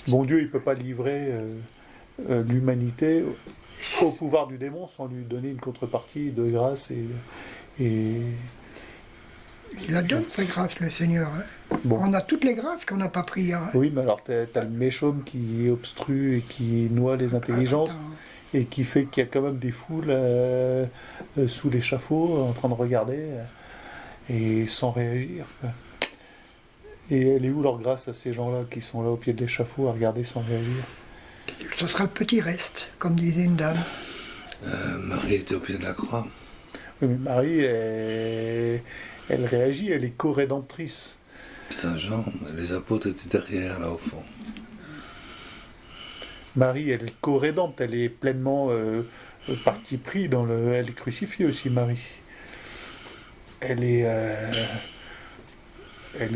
bon Dieu, il ne peut pas livrer l'humanité au pouvoir du démon sans lui donner une contrepartie de grâce et il la donne sa grâce, le Seigneur. Hein. Bon. On a toutes les grâces qu'on n'a pas prises. Hein. Oui, mais alors t'as le méchaume qui obstrue et qui noie les intelligences et qui fait qu'il y a quand même des foules sous l'échafaud en train de regarder et sans réagir. Quoi. Et elle est où leur grâce à ces gens-là qui sont là au pied de l'échafaud à regarder sans réagir? ce sera le petit reste, comme disait une dame. Marie était au pied de la croix. Oui, mais Marie, elle réagit, elle est co-rédemptrice. Saint Jean, les apôtres étaient derrière, là au fond. Marie, elle est co-rédempte, elle est pleinement parti pris dans le... Elle est crucifiée aussi, Marie. Elle est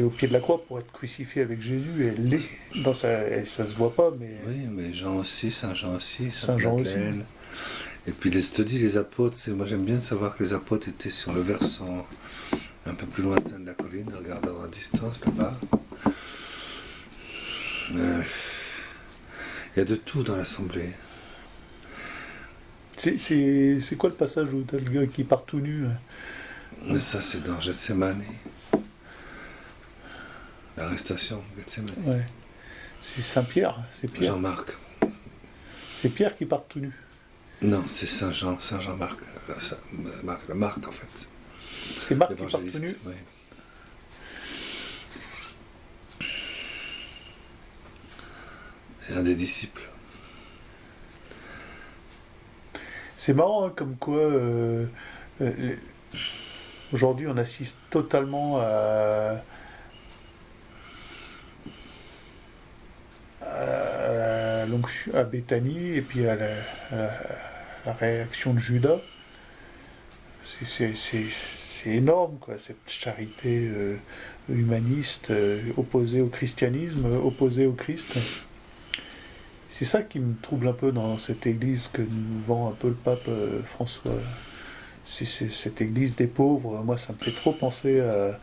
au pied de la croix pour être crucifiée avec Jésus. Elle l'est dans sa... Ça se voit pas, mais... Oui, mais Jean aussi, Saint Jean aussi, Saint Jean aussi. Madeleine. Et puis je te dis, les apôtres, moi j'aime bien savoir que les apôtres étaient sur le versant un peu plus lointain de la colline, regardant à distance là-bas. Il y a de tout dans l'assemblée. C'est quoi le passage où t'as le gars qui part tout nu? Mais ça, c'est dans Gethsemane. L'arrestation, Gethsemane. Ouais. C'est Saint-Pierre, c'est Pierre. Jean-Marc. C'est Pierre qui part tout nu. Non, c'est Saint Jean-Marc. Marc, en fait. C'est Marc qui part tout L'évangéliste, nu. oui. C'est un des disciples. C'est marrant, hein, comme quoi aujourd'hui on assiste totalement à Béthanie et puis à la réaction de Judas. C'est énorme, quoi, cette charité humaniste opposée au christianisme, opposée au Christ. C'est ça qui me trouble un peu dans cette église que nous vend un peu le pape François. C'est cette église des pauvres. Moi, ça me fait trop penser à...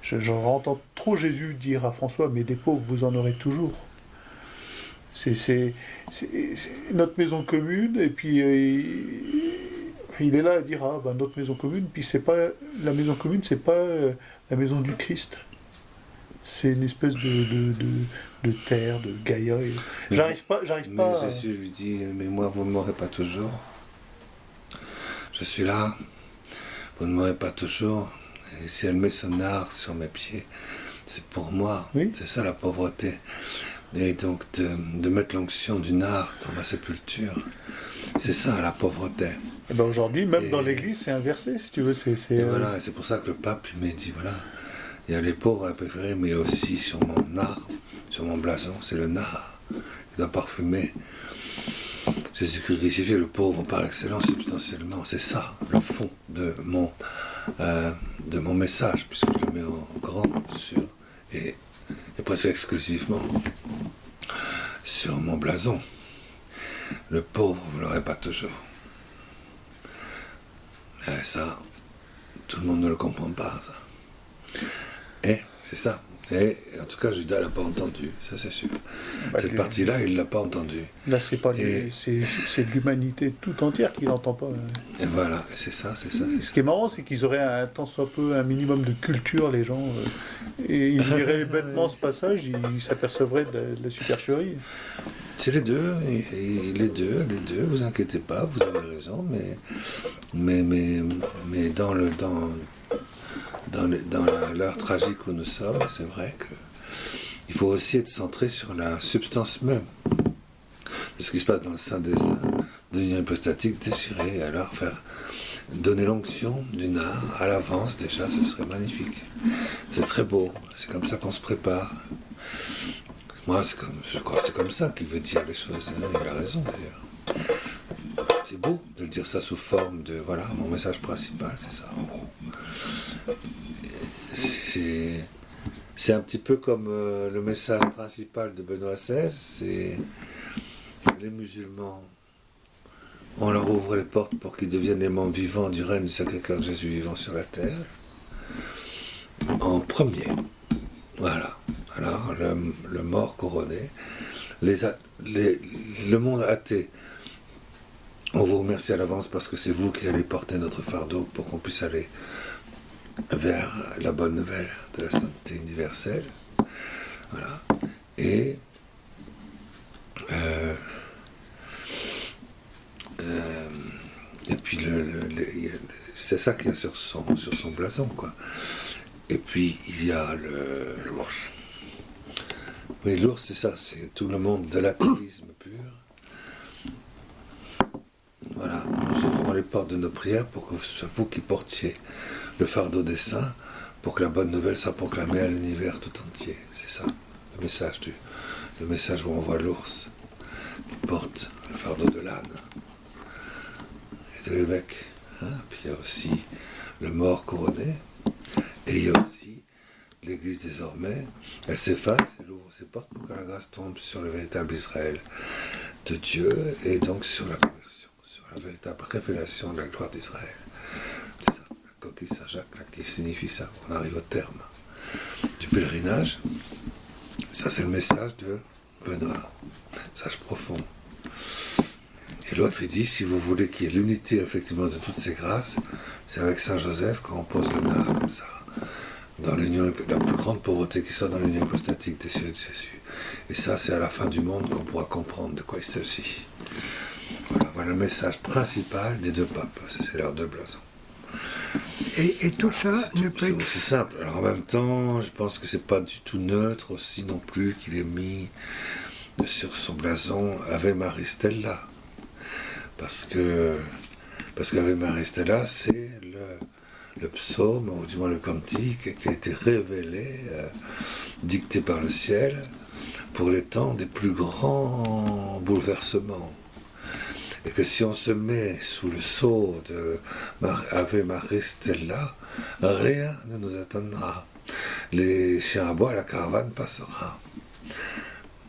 J'entends trop Jésus dire à François, mais des pauvres, vous en aurez toujours. C'est notre maison commune, et puis il est là à dire, ah ben notre maison commune, puis c'est pas la maison commune, c'est pas la maison du Christ. C'est une espèce de terre, de gaïa. J'arrive pas. Mais Jésus lui dit, mais moi vous ne m'aurez pas toujours. Je suis là, vous ne m'aurez pas toujours. Et si elle met son art sur mes pieds, c'est pour moi. Oui. C'est ça la pauvreté. Et donc de mettre l'onction du nard dans ma sépulture, c'est ça la pauvreté. Et ben aujourd'hui, même dans l'église, c'est inversé, si tu veux. Et voilà, c'est pour ça que le pape m'a dit, voilà, il y a les pauvres à préférer, mais aussi sur mon nard, sur mon blason, c'est le nard qui doit parfumer. Jésus-Christ crucifié, le pauvre par excellence, substantiellement, c'est ça, le fond de mon message, puisque je le mets en grand sur, et presque exclusivement sur mon blason. Le pauvre, vous l'aurez pas toujours. Et ça, tout le monde ne le comprend pas, ça. Et c'est ça. Et en tout cas, Judas l'a pas entendu, ça c'est sûr. Cette partie-là, il l'a pas entendu. Là, c'est pas c'est l'humanité tout entière qui l'entend pas. Et voilà, c'est ça. Ce qui est marrant, c'est qu'ils auraient tant soit peu un minimum de culture, les gens, et ils liraient bêtement ce passage, ils s'apercevraient de la supercherie. C'est les deux, les deux, vous inquiétez pas, vous avez raison, mais dans l'heure tragique où nous sommes, c'est vrai qu'il faut aussi être centré sur la substance même de ce qui se passe dans le sein des saints, de l'union hypostatique déchirée, et alors donner l'onction du nard à l'avance, déjà, ce serait magnifique. C'est très beau, c'est comme ça qu'on se prépare. Moi, je crois que c'est comme ça qu'il veut dire les choses, il a raison d'ailleurs. C'est beau de le dire ça sous forme de, voilà, mon message principal, c'est ça, en gros. C'est un petit peu comme le message principal de Benoît XVI, c'est les musulmans, on leur ouvre les portes pour qu'ils deviennent les membres vivants du règne du Sacré-Cœur de Jésus vivant sur la terre, en premier. Voilà. Alors, le mort couronné, le monde athée, on vous remercie à l'avance parce que c'est vous qui allez porter notre fardeau pour qu'on puisse aller vers la bonne nouvelle de la sainteté universelle. Voilà. Et puis c'est ça qu'il y a sur son blason, quoi. Et puis il y a Oui, l'ours, c'est ça, c'est tout le monde de l'athéisme pur. Voilà, nous ouvrons les portes de nos prières pour que ce soit vous qui portiez le fardeau des saints, pour que la bonne nouvelle soit proclamée à l'univers tout entier. C'est ça, le message où on voit l'ours qui porte le fardeau de l'âne et de l'évêque. Hein. Puis il y a aussi le mort couronné, et il y a aussi l'Église désormais, elle s'efface, elle ouvre ses portes pour que la grâce tombe sur le véritable Israël de Dieu, et donc sur la conversion, sur la véritable révélation de la gloire d'Israël. C'est ça, la coquille Saint-Jacques, là, qui signifie ça. On arrive au terme du pèlerinage. Ça, c'est le message de Benoît, message profond. Et l'autre, il dit, si vous voulez qu'il y ait l'unité, effectivement, de toutes ces grâces, c'est avec Saint Joseph, quand on pose le nard comme ça, dans l'union, la plus grande pauvreté qui soit dans l'union hypostatique des cieux et de Jésus. Et ça, c'est à la fin du monde qu'on pourra comprendre de quoi il s'agit. Voilà le message principal des deux papes. C'est leurs deux blasons. Et tout ça ne peut C'est être... aussi simple. Alors en même temps, je pense que c'est pas du tout neutre aussi non plus qu'il ait mis sur son blason Ave Maria Stella. Parce que Ave Maria Stella, c'est le psaume, ou du moins le cantique, qui a été révélé, dicté par le ciel, pour les temps des plus grands bouleversements. Et que si on se met sous le sceau de Ave Maria Stella, rien ne nous atteindra. Les chiens à bois, la caravane passera.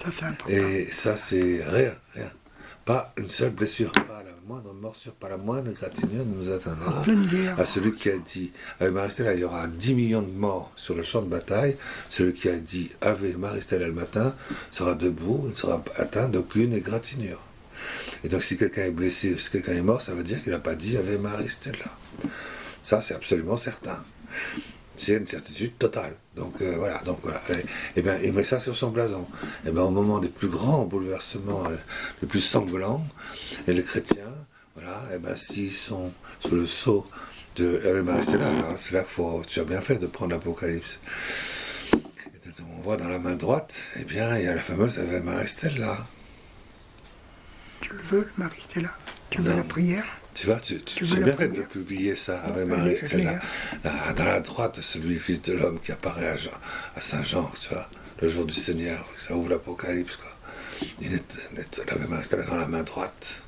Ça, c'est important. Et ça, c'est rien. Pas une seule blessure, pas la moindre morsure, pas la moindre égratignure ne nous atteindra. En pleine guerre. À celui qui a dit Ave Maria Stella, il y aura 10 millions de morts sur le champ de bataille. Celui qui a dit Ave Maria Stella le matin sera debout, il ne sera atteint d'aucune égratignure. Et donc si quelqu'un est blessé ou si quelqu'un est mort, ça veut dire qu'il n'a pas dit Ave Maria Stella. Ça, c'est absolument certain. C'est une certitude totale. Donc voilà. Et bien, il met ça sur son blason. Et bien, au moment des plus grands bouleversements, les plus sanglants, et les chrétiens, voilà, et bien, s'ils sont sous le sceau de Ave Maria Stella, alors c'est là que tu as bien fait de prendre l'Apocalypse. On voit dans la main droite, eh bien, il y a la fameuse Ave Maria Stella. Tu le veux, le Marie Stella? Tu veux Non. la prière? Tu vois, tu veux sais la bien fait de prière? publier ça, Ave Ouais, Maria je Stella. l'ai. Dans la droite, celui, Fils de l'homme, qui apparaît à Saint-Jean, tu vois, le jour du Seigneur, ça ouvre l'Apocalypse, quoi. Il est l'Ave Maria Stella dans la main droite.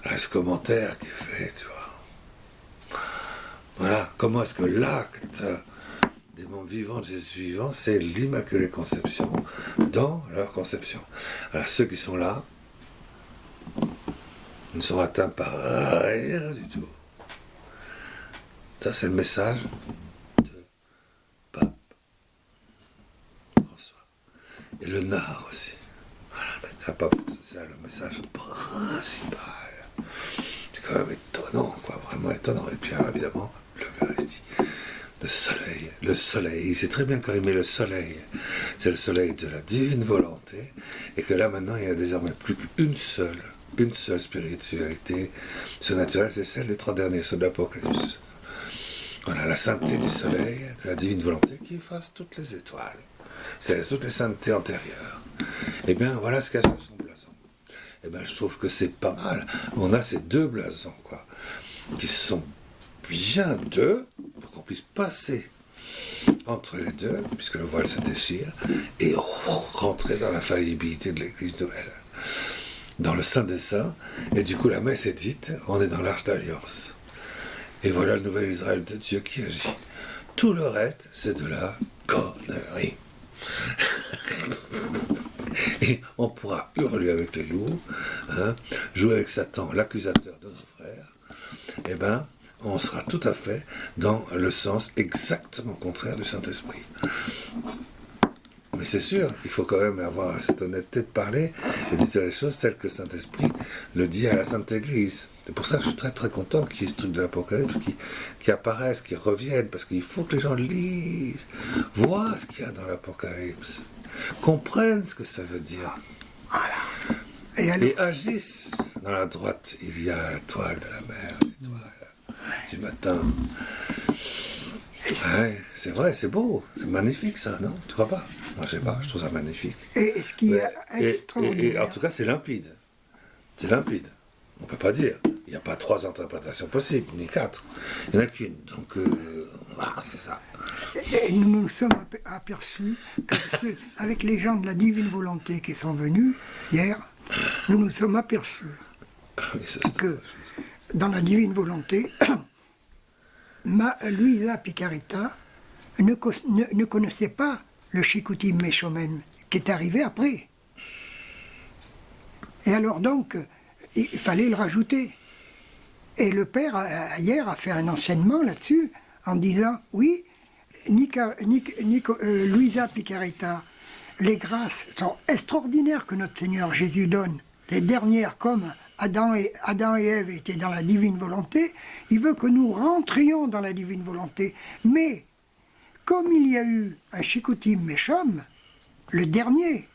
Là, ce commentaire qui est fait, tu vois. Voilà, comment est-ce que l'acte des membres vivants de Jésus vivant, c'est l'Immaculée Conception dans leur conception. Alors, ceux qui sont là ne sont atteints par rien du tout. Ça, c'est le message de Pape François. Et le nard aussi. Voilà, c'est Pape François, c'est le message principal. C'est quand même étonnant, quoi, vraiment étonnant. Et puis, alors, évidemment, l'Eucharistie. Le soleil, il sait très bien quand il met le soleil, c'est le soleil de la divine volonté, et que là maintenant il n'y a désormais plus qu'une seule spiritualité surnaturelle, c'est celle des 3 derniers sceaux de l'Apocalypse. Voilà, la sainteté du soleil, de la divine volonté qui efface toutes les étoiles, c'est toutes les saintetés antérieures. Et bien voilà ce qu'il y a sur son blason. Et bien je trouve que c'est pas mal. On a ces deux blasons, quoi, qui sont bien deux, pour qu'on puisse passer entre les deux, puisque le voile se déchire, et rentrer dans la faillibilité de l'Église nouvelle, dans le Saint des Saints, et du coup la messe est dite, on est dans l'Arche d'Alliance. Et voilà le nouvel Israël de Dieu qui agit. Tout le reste, c'est de la connerie. Et on pourra hurler avec les loups, hein, jouer avec Satan, l'accusateur de nos frères, et ben on sera tout à fait dans le sens exactement contraire du Saint-Esprit. Mais c'est sûr, il faut quand même avoir cette honnêteté de parler et de dire les choses telles que le Saint-Esprit le dit à la Sainte Église. C'est pour ça que je suis très très content qu'il y ait ce truc de l'Apocalypse qui apparaisse, qui revienne, parce qu'il faut que les gens lisent, voient ce qu'il y a dans l'Apocalypse, comprennent ce que ça veut dire. Voilà. Et agissent. Dans la droite, il y a la toile de la mer, l'étoile du matin. Ouais, c'est vrai, c'est beau, c'est magnifique ça, non? Tu crois pas? Moi je sais pas, je trouve ça magnifique. Et ce qui est Et extraordinaire, en tout cas c'est limpide. C'est limpide. On peut pas dire. Il n'y a pas 3 interprétations possibles, ni 4. Il n'y en a qu'une. Donc, c'est ça. et nous nous sommes aperçus que avec les gens de la divine volonté qui sont venus hier, nous nous sommes aperçus Oui, ça, que dans la divine volonté, Luisa Picaretta ne connaissait pas le Chicoutimi Méchomen, qui est arrivé après. Et alors donc, il fallait le rajouter. Et le père, hier, a fait un enseignement là-dessus, en disant, oui, Luisa Picaretta, les grâces sont extraordinaires que notre Seigneur Jésus donne. Les dernières, comme Adam et Ève étaient dans la divine volonté, il veut que nous rentrions dans la divine volonté. Mais, comme il y a eu un Chicoutimi Méchom, le dernier,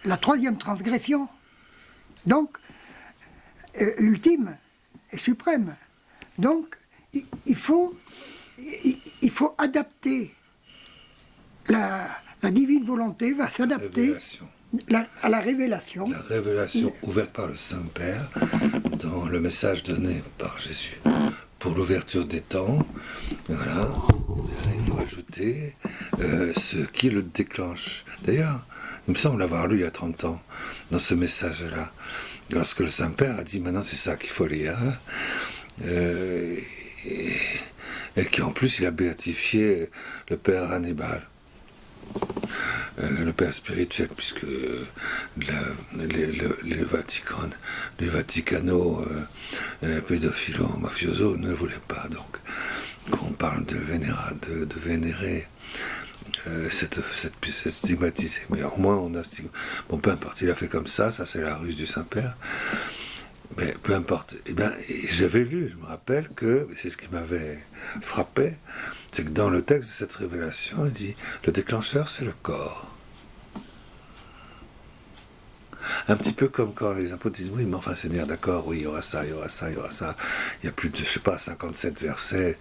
la 3e transgression, donc, ultime et suprême. Donc, il faut adapter. La divine volonté va s'adapter à la révélation. La révélation ouverte par le Saint-Père dans le message donné par Jésus pour l'ouverture des temps. Voilà, il faut ajouter ce qui le déclenche. D'ailleurs, il me semble l'avoir lu il y a 30 ans, dans ce message-là, lorsque le Saint-Père a dit maintenant c'est ça qu'il faut lire, et qu'en plus il a béatifié le Père Hannibal, le Père spirituel, puisque les Vaticano pédophilo mafioso ne voulaient pas donc qu'on parle de vénérer cette stigmatisée. Mais au moins on a bon, peu importe, il a fait comme ça c'est la ruse du Saint-Père. Mais peu importe. Eh bien, j'avais lu, je me rappelle que, c'est ce qui m'avait frappé, c'est que dans le texte de cette révélation, il dit, le déclencheur c'est le corps. Un petit peu comme quand les apôtres disent, oui, mais enfin Seigneur, d'accord, oui, il y aura ça, il y aura ça, il y aura ça. Il y a plus de, je sais pas, 57 versets,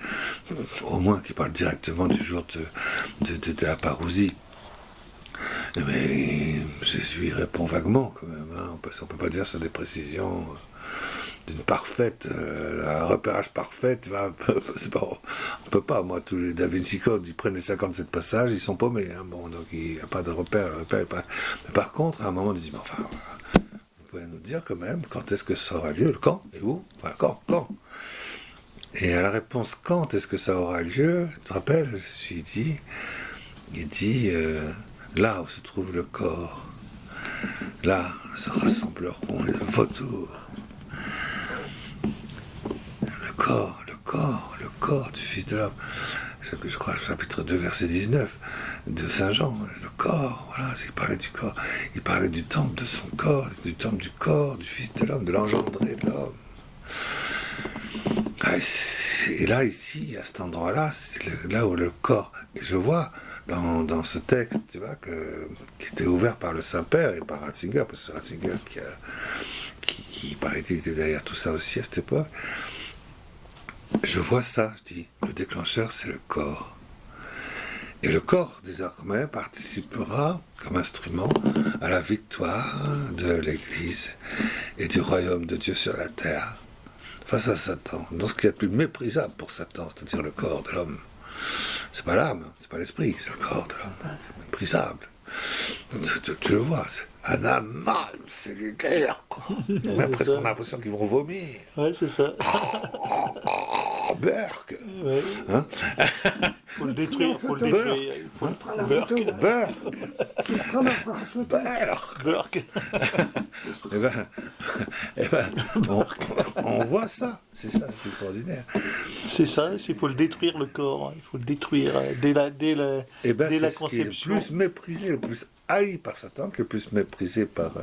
au moins, qui parlent directement du jour de la parousie. Mais Jésus y répond vaguement quand même, hein. On peut pas dire sur des précisions d'une parfaite, un repérage parfait, c'est pas, on peut pas, moi, tous les Da Vinci Code, ils prennent les 57 passages, ils sont paumés, hein, bon, donc il n'y a pas de repère, mais par contre, à un moment, ils disent, mais enfin, vous pouvez nous dire quand même, quand est-ce que ça aura lieu, le quand, et où, voilà, quand. Et à la réponse, quand est-ce que ça aura lieu, tu te rappelles, il dit, là où se trouve le corps, là se rassembleront les vautours. Le corps du Fils de l'homme. Je crois, chapitre 2, verset 19 de Saint Jean. Le corps, voilà, il parlait du corps. Il parlait du temple de son corps, du temple du corps, du Fils de l'homme, de l'engendré de l'homme. Et là, ici, à cet endroit-là, c'est là où le corps. Et je vois dans ce texte, tu vois, qui était ouvert par le Saint-Père et par Ratzinger, parce que c'est Ratzinger qui paraît-il, était derrière tout ça aussi à cette époque. Je vois ça, je dis, le déclencheur, c'est le corps. Et le corps, désormais, participera comme instrument à la victoire de l'Église et du royaume de Dieu sur la terre, face à Satan. Donc ce qu'il y a de plus méprisable pour Satan, c'est-à-dire le corps de l'homme. C'est pas l'âme, c'est pas l'esprit, c'est le corps de l'homme. Méprisable. Tu le vois, c'est un amas, c'est clair, quoi. On a presque l'impression qu'ils vont vomir. Ouais, c'est ça. Berk. Ouais. Hein? Faut le détruire. Il faut le prendre. Berk. Burk. Eh ben, on voit ça. C'est ça, c'est extraordinaire. C'est ça, il faut le détruire le corps. Il faut le détruire dès la conception. Qui est le plus méprisé, le plus haï par Satan, qui est le plus méprisé par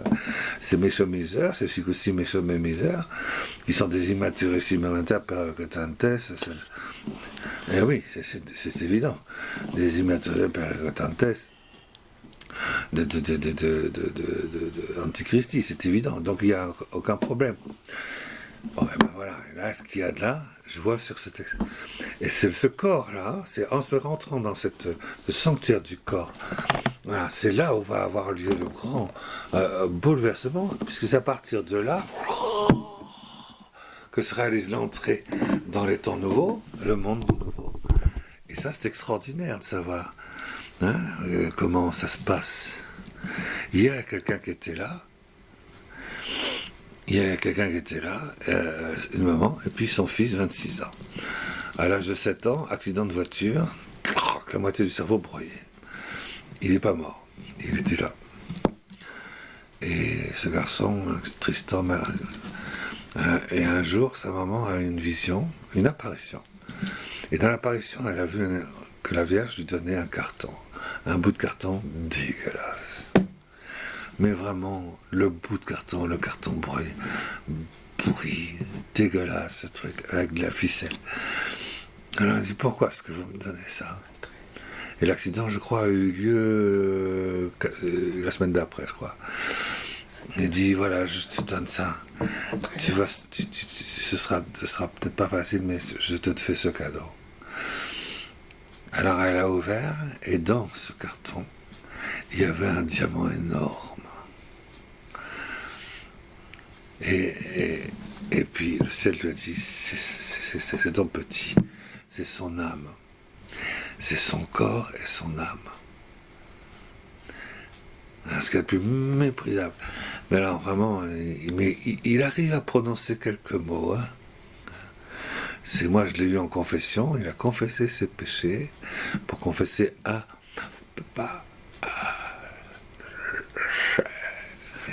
ces méchants misères, ces chicoussi méchants misères, qui sont des immaturés percotantes. Eh oui, c'est évident. Des immaturés percotantes de Antichristi, c'est évident. Donc il n'y a aucun problème. Bon, et ben voilà, et là, ce qu'il y a de là, je vois sur ce texte. Et c'est ce corps-là, c'est en se rentrant dans le sanctuaire du corps, voilà, c'est là où va avoir lieu le grand bouleversement, puisque c'est à partir de là que se réalise l'entrée dans les temps nouveaux, le monde nouveau. Et ça, c'est extraordinaire de savoir comment ça se passe. Hier, il y a quelqu'un qui était là. Une maman, et puis son fils, 26 ans. À l'âge de 7 ans, accident de voiture, la moitié du cerveau broyé. Il n'est pas mort, il était là. Et ce garçon, Tristan, et un jour, sa maman a une vision, une apparition. Et dans l'apparition, elle a vu que la Vierge lui donnait un carton, un bout de carton dégueulasse. Mais vraiment, le bout de carton, le carton broyé, pourri, dégueulasse, ce truc, avec de la ficelle. Alors elle dit, pourquoi est-ce que vous me donnez ça? Et l'accident, je crois, a eu lieu la semaine d'après, je crois. Il dit, voilà, je te donne ça. Tu vas, ce sera peut-être pas facile, mais je te fais ce cadeau. Alors elle a ouvert, et dans ce carton, il y avait un diamant énorme. Et puis le ciel lui a dit, c'est ton petit, c'est son âme, c'est son corps et son âme. Ce qu'il y a de plus méprisable. Mais alors vraiment, il arrive à prononcer quelques mots. Hein. Moi, je l'ai eu en confession, il a confessé ses péchés pour confesser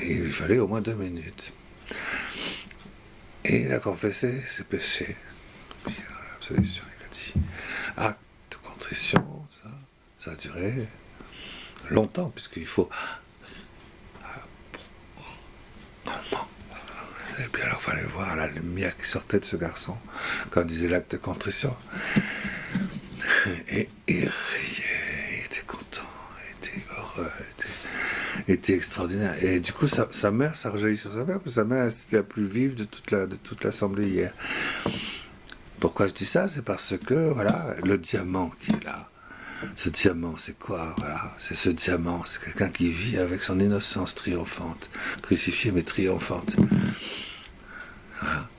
et il lui fallait au moins 2 minutes. Et il a confessé ses péchés. Puis l'absolution, il a dit acte de contrition, ça a duré longtemps, puisqu'il faut. Et puis alors, il fallait voir la lumière qui sortait de ce garçon quand il disait l'acte de contrition. Et il riait, il était content, il était heureux, il était extraordinaire. Et du coup, sa mère, ça rejaillit sur sa mère, parce que sa mère, c'était la plus vive de toute l'assemblée hier. Pourquoi je dis ça? C'est parce que, voilà, le diamant qui est là, ce diamant, c'est quoi? Voilà, c'est ce diamant, c'est quelqu'un qui vit avec son innocence triomphante, crucifiée mais triomphante. Voilà.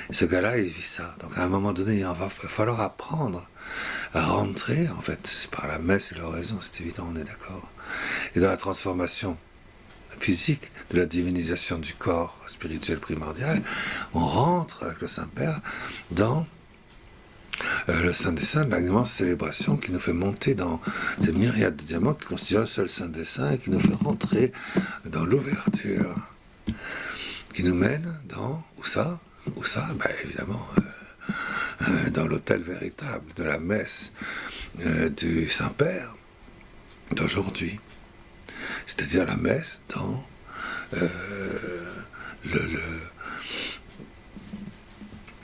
Et ce gars-là, il vit ça. Donc à un moment donné, il va falloir apprendre à rentrer, en fait, c'est par la messe et l'oraison, c'est évident, on est d'accord. Et dans la transformation physique, de la divinisation du corps spirituel primordial, on rentre avec le Saint-Père dans le Saint des Saints, la grande célébration qui nous fait monter dans cette myriade de diamants qui constitue un seul Saint des Saints et qui nous fait rentrer dans l'ouverture, qui nous mène dans, où ça, évidemment, dans l'autel véritable de la messe du Saint-Père d'aujourd'hui. C'est-à-dire la messe dans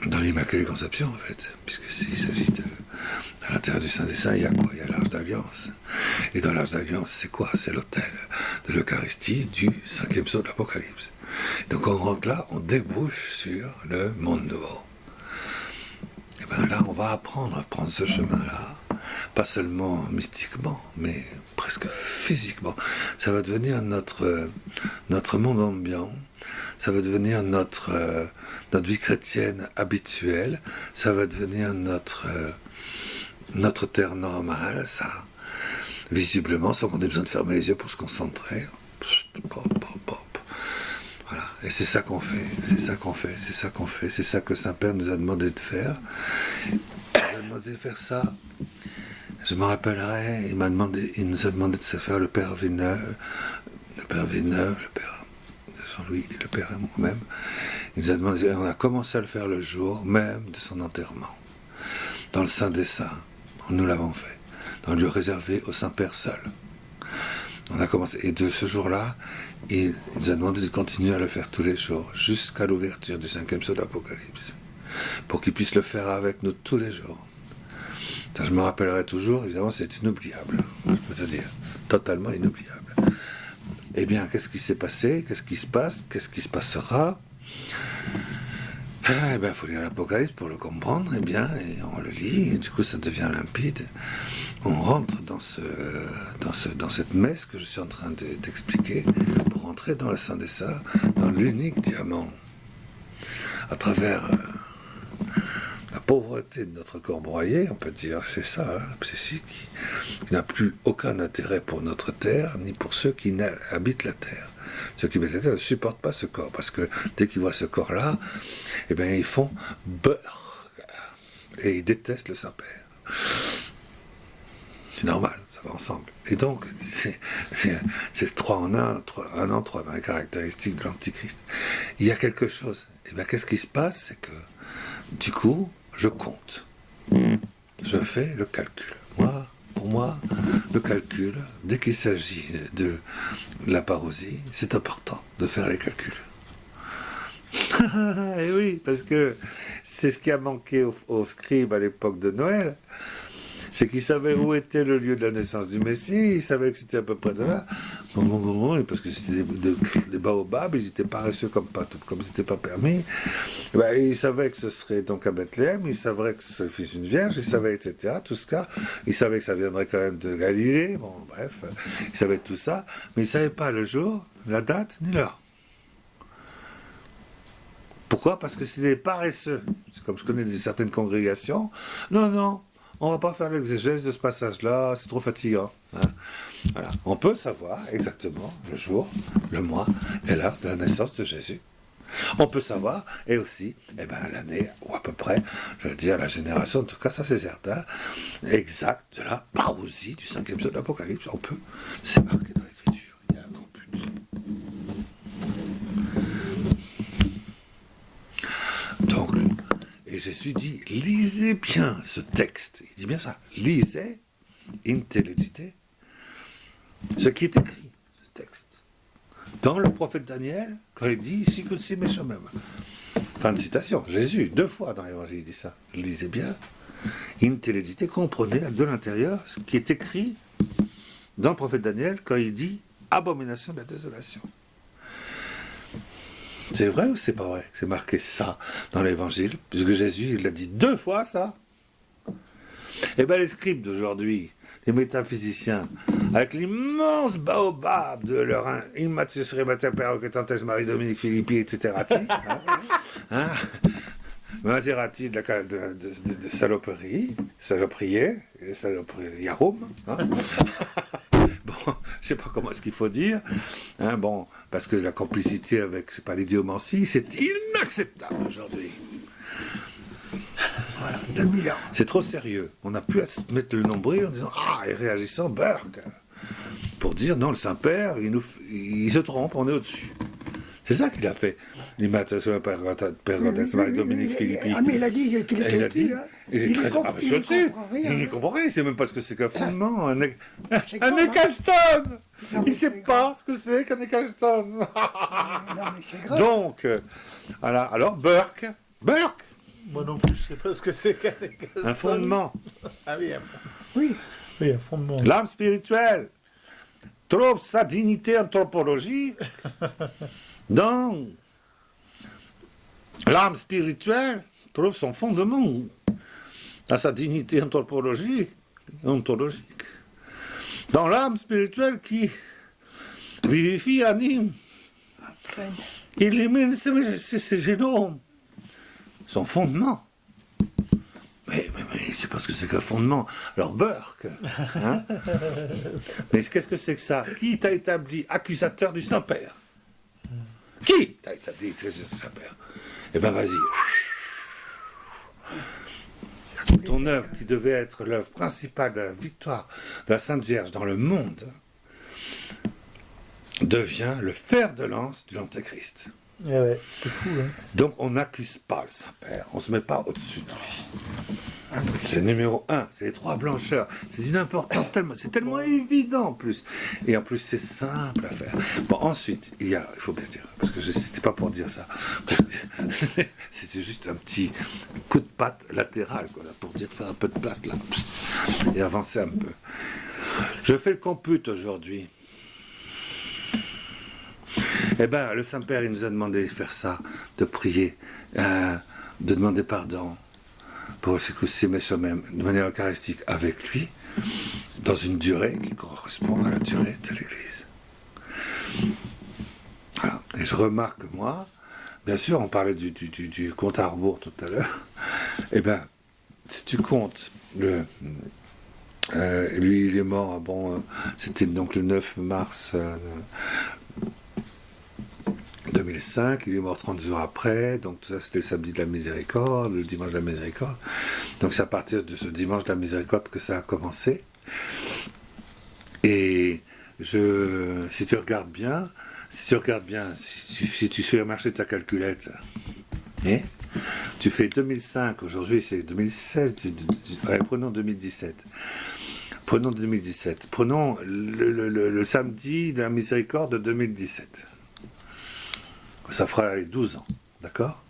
dans l'Immaculée Conception, en fait, puisque il s'agit à l'intérieur du Saint des Saints, il y a quoi? Il y a l'Arche d'Alliance. Et dans l'Arche d'Alliance, c'est quoi? C'est l'autel de l'Eucharistie du 5e sceau de l'Apocalypse. Donc on rentre là, on débouche sur le monde nouveau. Et bien là, on va apprendre à prendre ce chemin-là, pas seulement mystiquement, mais presque physiquement. Ça va devenir notre monde ambiant, ça va devenir notre vie chrétienne habituelle, ça va devenir notre terre normale, ça. Visiblement, sans qu'on ait besoin de fermer les yeux pour se concentrer. Voilà. Et c'est ça qu'on fait, c'est ça que le Saint-Père nous a demandé de faire. Il nous a demandé de faire ça. Je me rappellerai, il nous a demandé de se faire le Père Villeneuve, le Père Jean-Louis et le Père et moi-même. Il nous a demandé, on a commencé à le faire le jour même de son enterrement. Dans le Saint des Saints, nous l'avons fait. Dans le lieu réservé au Saint-Père seul. On a commencé, et de ce jour-là, il nous a demandé de continuer à le faire tous les jours, jusqu'à l'ouverture du 5e sceau de l'Apocalypse, pour qu'il puisse le faire avec nous tous les jours. Ça, je me rappellerai toujours, évidemment, c'est inoubliable, je peux te dire, totalement inoubliable. Eh bien, qu'est-ce qui s'est passé? Qu'est-ce qui se passe? Qu'est-ce qui se passera? Eh ben, il faut lire l'Apocalypse pour le comprendre, et on le lit, et du coup ça devient limpide. On rentre dans cette messe que je suis en train d'expliquer, pour rentrer dans le Saint des Saints, dans l'unique diamant, à travers la pauvreté de notre corps broyé, on peut dire, c'est ça, qui n'a plus aucun intérêt pour notre terre, ni pour ceux qui habitent la terre. Ceux qui habitent la terre ne supportent pas ce corps, parce que dès qu'ils voient ce corps-là, ils font beurre, et ils détestent le Saint-Père. C'est normal, ça va ensemble. Et donc, c'est 3 en 1, 3 dans les caractéristiques de l'Antichrist. Il y a quelque chose. Qu'est-ce qui se passe? C'est que, du coup, je compte. Je fais le calcul. Pour moi, le calcul, dès qu'il s'agit de la parousie, c'est important de faire les calculs. Et oui, parce que c'est ce qui a manqué aux scribes à l'époque de Noël. C'est qu'ils savaient où était le lieu de la naissance du Messie, ils savaient que c'était à peu près de là, parce que c'était des baobabs, ils étaient paresseux comme c'était pas permis. Ils savaient que ce serait donc à Bethléem, ils savaient que ce serait le fils d'une vierge, ils savaient, etc., tout ce cas. Ils savaient que ça viendrait quand même de Galilée, bref, ils savaient tout ça, mais ils ne savaient pas le jour, la date, ni l'heure. Pourquoi? Parce que c'est des paresseux. C'est comme je connais certaines congrégations. Non, on ne va pas faire l'exégèse de ce passage-là, c'est trop fatigant. Voilà. On peut savoir exactement le jour, le mois et l'heure de la naissance de Jésus. On peut savoir, et aussi, l'année, ou à peu près, je veux dire la génération, en tout cas ça c'est certain, exact de la parousie du 5e psaume de l'Apocalypse. On peut, c'est marqué dans l'Écriture, il y a un compute. Donc, et Jésus dit, lisez bien ce texte. Il dit bien ça, lisez, intelligite, ce qui est écrit, ce texte. Dans le prophète Daniel, quand il dit, Shikutsi Meshomem. Fin de citation. Jésus, 2 fois dans l'évangile, il dit ça. Lisez bien, intelligite, comprenez de l'intérieur ce qui est écrit dans le prophète Daniel quand il dit, abomination de la désolation. C'est vrai ou c'est pas vrai? C'est marqué ça dans l'évangile, puisque Jésus, il l'a dit 2 fois ça. Les scribes d'aujourd'hui, les métaphysiciens, avec l'immense baobab de leur Immatius Rebata Perroquetantes Marie-Dominique Philippi, etc. Maserati de saloperie, Yaroum. Bon, je sais pas comment est-ce qu'il faut dire, parce que la complicité avec, c'est pas l'idiomancie, c'est inacceptable aujourd'hui. Voilà, 2000 ans. C'est trop sérieux. On n'a plus à se mettre le nombril en disant et réagissant Burke pour dire non, le Saint-Père, il se trompe, on est au-dessus. C'est ça qu'il a fait. L'immatation Père Marie-Dominique Philippi. Mais il a dit qu'il était au-dessus. Il n'y comprend rien. Il ne sait même pas ce que c'est qu'un fondement. Un écastone. Il ne sait pas ce que c'est qu'un écastone. Donc, voilà. Alors, Burke. Moi non plus, je ne sais pas ce que c'est qu'un écastone. Un fondement. Ah oui, un fondement. Oui, un fondement. L'âme spirituelle trouve sa dignité anthropologique dans l'âme spirituelle trouve son fondement à sa dignité ontologique dans l'âme spirituelle qui vivifie, anime, illumine ses génomes, son fondement. Mais c'est pas ce que c'est qu'un fondement. Alors Burke, mais qu'est-ce que c'est que ça? Qui t'a établi accusateur du Saint-Père? Qui t'a établi accusateur du Saint-Père? Vas-y. Ton œuvre, qui devait être l'œuvre principale de la victoire de la Sainte Vierge dans le monde, devient le fer de lance de l'Antéchrist. Ouais, c'est fou, hein. Donc on n'accuse pas le Saint-Père, on ne se met pas au-dessus de lui. C'est numéro 1, c'est les 3 blancheurs. C'est d'une importance c'est tellement évident en plus. Et en plus c'est simple à faire. Bon, ensuite, il faut bien dire, parce que c'était pas pour dire ça. C'était juste un petit coup de patte latéral, pour dire faire un peu de place là. Et avancer un peu. Je fais le compute aujourd'hui. Le Saint-Père, il nous a demandé de faire ça, de prier de demander pardon pour Shikutsime Shomen de manière eucharistique avec lui, dans une durée qui correspond à la durée de l'Église. Voilà. Et je remarque, moi, bien sûr, on parlait du compte à rebours tout à l'heure, eh bien, si tu comptes, lui il est mort, c'était donc le 9 mars 2005, il est mort 30 jours après, donc tout ça c'était le samedi de la miséricorde, le dimanche de la miséricorde. Donc c'est à partir de ce dimanche de la miséricorde que ça a commencé. Et si tu regardes bien, si tu fais marcher ta calculette, tu fais 2005, aujourd'hui c'est 2016, prenons 2017. Prenons 2017, prenons le samedi de la miséricorde de 2017. Ça fera les 12 ans, d'accord?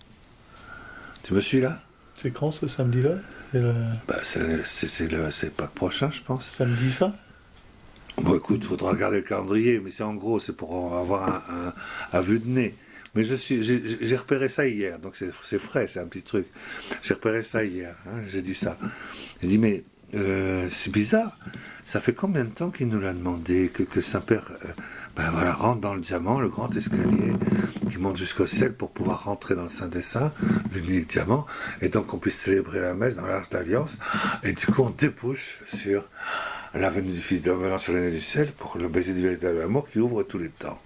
Tu me suis là? C'est quand ce samedi-là? C'est Pâques prochain, je pense. Samedi ça? Bon, écoute, il faudra regarder le calendrier, mais en gros, c'est pour avoir un vue de nez. Mais j'ai repéré ça hier, donc c'est frais, c'est un petit truc. J'ai repéré ça hier, j'ai dit ça. J'ai dit, mais c'est bizarre, ça fait combien de temps qu'il nous l'a demandé, que Saint-Père rentre dans le diamant, le grand escalier qui monte jusqu'au ciel pour pouvoir rentrer dans le Saint des Saints, l'unique diamant, et donc qu'on puisse célébrer la messe dans l'Arche d'Alliance, et du coup on débouche sur la venue du Fils de l'homme venant sur l'année du ciel pour le baiser du véritable de l'amour qui ouvre tous les temps.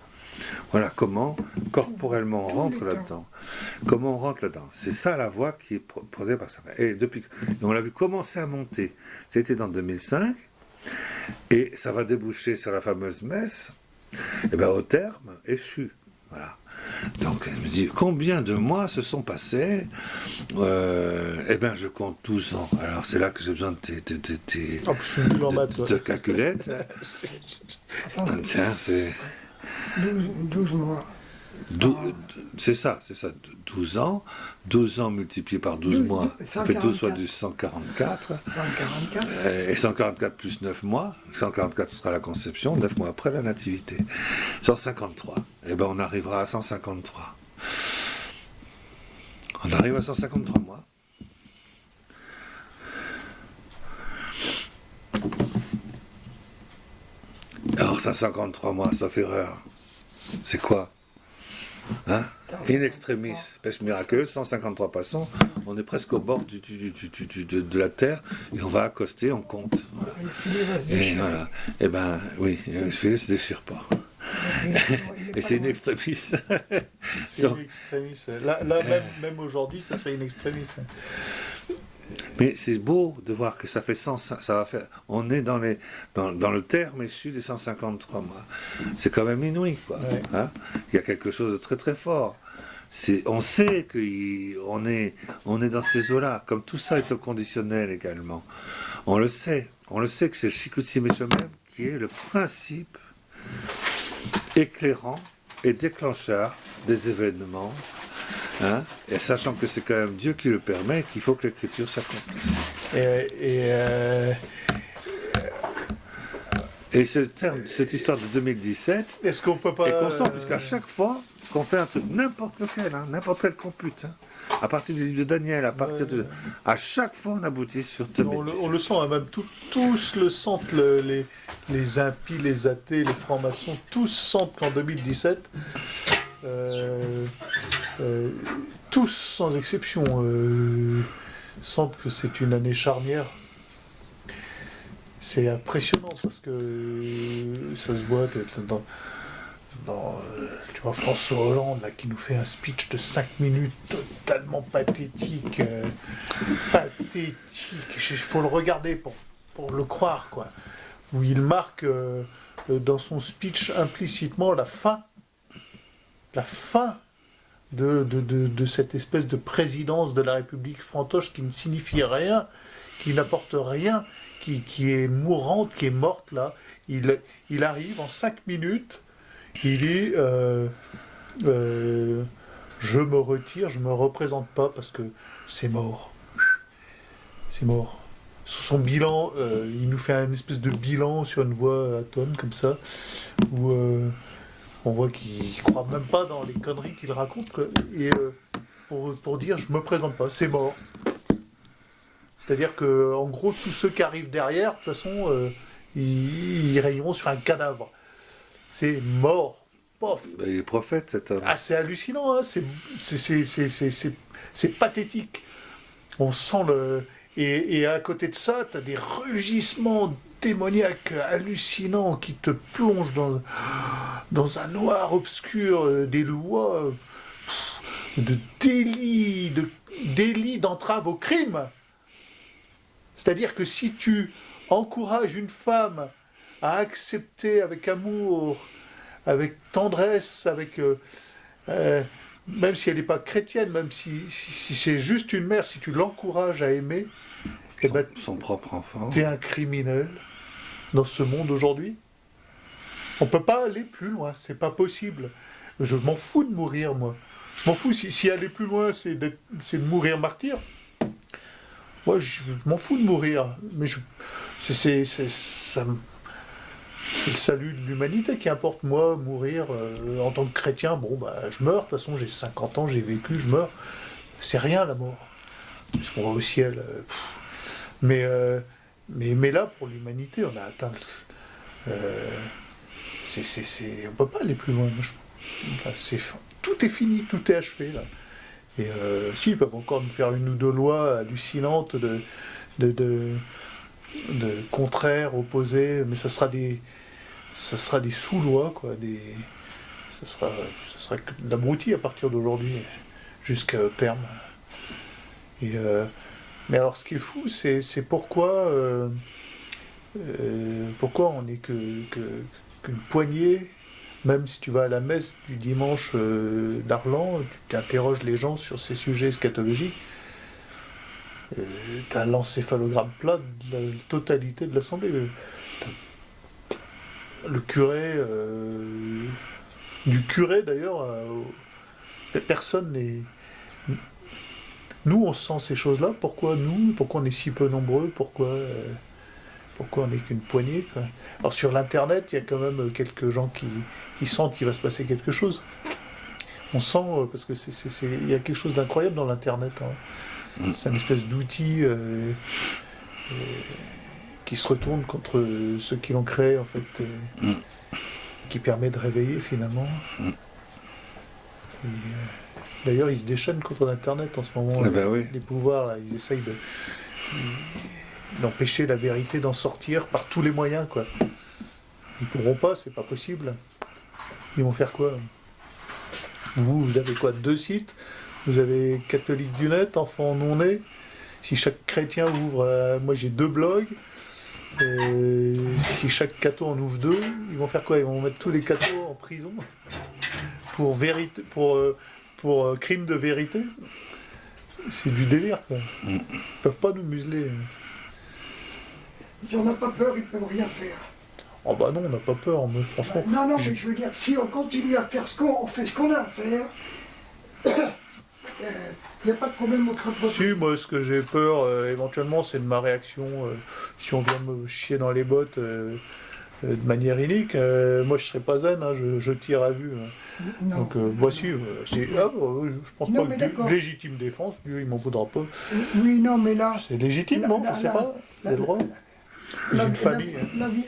Voilà comment corporellement on rentre là-dedans. Comment on rentre là-dedans. C'est ça la voie qui est posée par ça. Et on l'a vu commencer à monter. C'était en 2005, et ça va déboucher sur la fameuse messe. Et bien au terme, échu. Voilà. Donc je me dis, combien de mois se sont passés? Eh bien je compte 12 ans. Alors c'est là que j'ai besoin de calculettes. Tiens, c'est... 12 mois. C'est ça, 12 ans. 12 ans multiplié par 12 mois, ça fait 12 fois 144. 144. Et 144 plus 9 mois. 144 ce sera la conception, 9 mois après la nativité. 153. Et bien on arrivera à 153. On arrive à 153 mois. Alors 153 mois, sauf erreur. C'est quoi? In extremis, pêche miraculeuse, 153 passants, on est presque au bord de la terre, et on va accoster, on compte. Voilà. Le filet va se Et déchirer. voilà. Et ben oui, le filet se déchire pas. Et c'est in extremis. C'est in extremis. Là même aujourd'hui, ça serait in extremis. Mais c'est beau de voir que ça fait 100, ça va faire. On est dans le terme échu des 153 mois. C'est quand même inouï, quoi. Ouais. Il y a quelque chose de très très fort. On sait qu'on est dans ces eaux-là, comme tout ça est au conditionnel également. On le sait que c'est le Shikutsime Shomen qui est le principe éclairant et déclencheur des événements. Et sachant que c'est quand même Dieu qui le permet, qu'il faut que l'écriture s'accomplisse. Et cette histoire de 2017 est-ce qu'on peut pas est constante, puisqu'à chaque fois qu'on fait un truc, n'importe quel compute, à partir du livre de Daniel, à chaque fois on aboutit sur 2017. on le sent, même tous le sentent, les impies, les athées, les francs-maçons, tous sentent qu'en 2017, tous sans exception sentent que c'est une année charnière. C'est impressionnant parce que ça se voit dans tu vois François Hollande là, qui nous fait un speech de 5 minutes totalement pathétique. Il faut le regarder pour le croire, quoi. Où il marque dans son speech implicitement la fin de cette espèce de présidence de la République fantoche qui ne signifie rien, qui n'apporte rien, qui est mourante, qui est morte là. Il arrive en 5 minutes, il dit je me retire, je me représente pas parce que c'est mort. C'est mort. Sur son bilan, il nous fait un espèce de bilan sur une voie atone comme ça, où on voit qu'il ne croit même pas dans les conneries qu'il raconte, quoi. Et pour dire je me présente pas, c'est mort. C'est-à-dire que en gros tous ceux qui arrivent derrière, de toute façon, ils rayeront sur un cadavre. C'est mort. Pof. Il est prophète cet homme. Ah, c'est hallucinant, hein. C'est pathétique. On sent le. Et à côté de ça, tu as des rugissements démoniaques hallucinants qui te plongent dans un noir obscur, des lois de délit d'entrave au crime. C'est-à-dire que si tu encourages une femme à accepter avec amour, avec tendresse, même si elle n'est pas chrétienne, même si c'est juste une mère, si tu l'encourages à aimer, son propre enfant. Tu es un criminel dans ce monde aujourd'hui. On ne peut pas aller plus loin, c'est pas possible. Je m'en fous de mourir, moi. Je m'en fous, si aller plus loin, c'est de mourir martyr. Moi, je m'en fous de mourir. Mais c'est le salut de l'humanité qui importe. Moi, mourir en tant que chrétien, je meurs. De toute façon, j'ai 50 ans, j'ai vécu, je meurs. C'est rien, la mort. Parce qu'on va au ciel. Mais là, pour l'humanité, on a atteint... on ne peut pas aller plus loin. Tout est fini, tout est achevé, là. Et si, ils peuvent encore nous faire une ou deux lois hallucinantes de contraires, opposés, mais ça sera des sous-lois, quoi. Ça sera de l'abruti à partir d'aujourd'hui, jusqu'au terme. Mais alors, ce qui est fou, c'est pourquoi on n'est qu'une poignée. Même si tu vas à la messe du dimanche d'Arlan, tu interroges les gens sur ces sujets eschatologiques, tu as l'encéphalogramme plat de la totalité de l'Assemblée. Le curé, du curé d'ailleurs, personne n'est... Nous, on sent ces choses-là. Pourquoi nous? Pourquoi on est si peu nombreux? Pourquoi on n'est qu'une poignée, quoi. Alors sur l'internet, il y a quand même quelques gens qui sentent qu'il va se passer quelque chose. On sent, parce que il y a quelque chose d'incroyable dans l'internet, hein. C'est une espèce d'outil qui se retourne contre ceux qui l'ont créé, en fait, qui permet de réveiller finalement. D'ailleurs, ils se déchaînent contre l'internet en ce moment. Oui. Les pouvoirs, là, ils essayent d'empêcher la vérité d'en sortir par tous les moyens, quoi. Ils ne pourront pas, c'est pas possible. Ils vont faire quoi? Vous avez quoi? 2 sites? Vous avez Catholique du Net, Enfants non nés. Si chaque chrétien ouvre... moi j'ai 2 blogs. Si chaque catho en ouvre 2, ils vont faire quoi? Ils vont mettre tous les cathos en prison pour crime de vérité. C'est du délire, quoi. Ils peuvent pas nous museler. Si on n'a pas peur, ils ne peuvent rien faire. Oh bah non, on n'a pas peur, mais franchement... Non, mais je veux dire, si on continue à faire on fait ce qu'on a à faire, il n'y a pas de problème au propre. Si, moi, ce que j'ai peur, éventuellement, c'est de ma réaction, si on vient me chier dans les bottes de manière inique. Moi, je serais pas zen, hein, je tire à vue. Non. Donc, voici, je pense Non, pas que légitime défense, Dieu, il m'en voudra pas. Oui, non, mais là... C'est légitime, non? Je sais pas, j'ai le droit. J'ai une famille.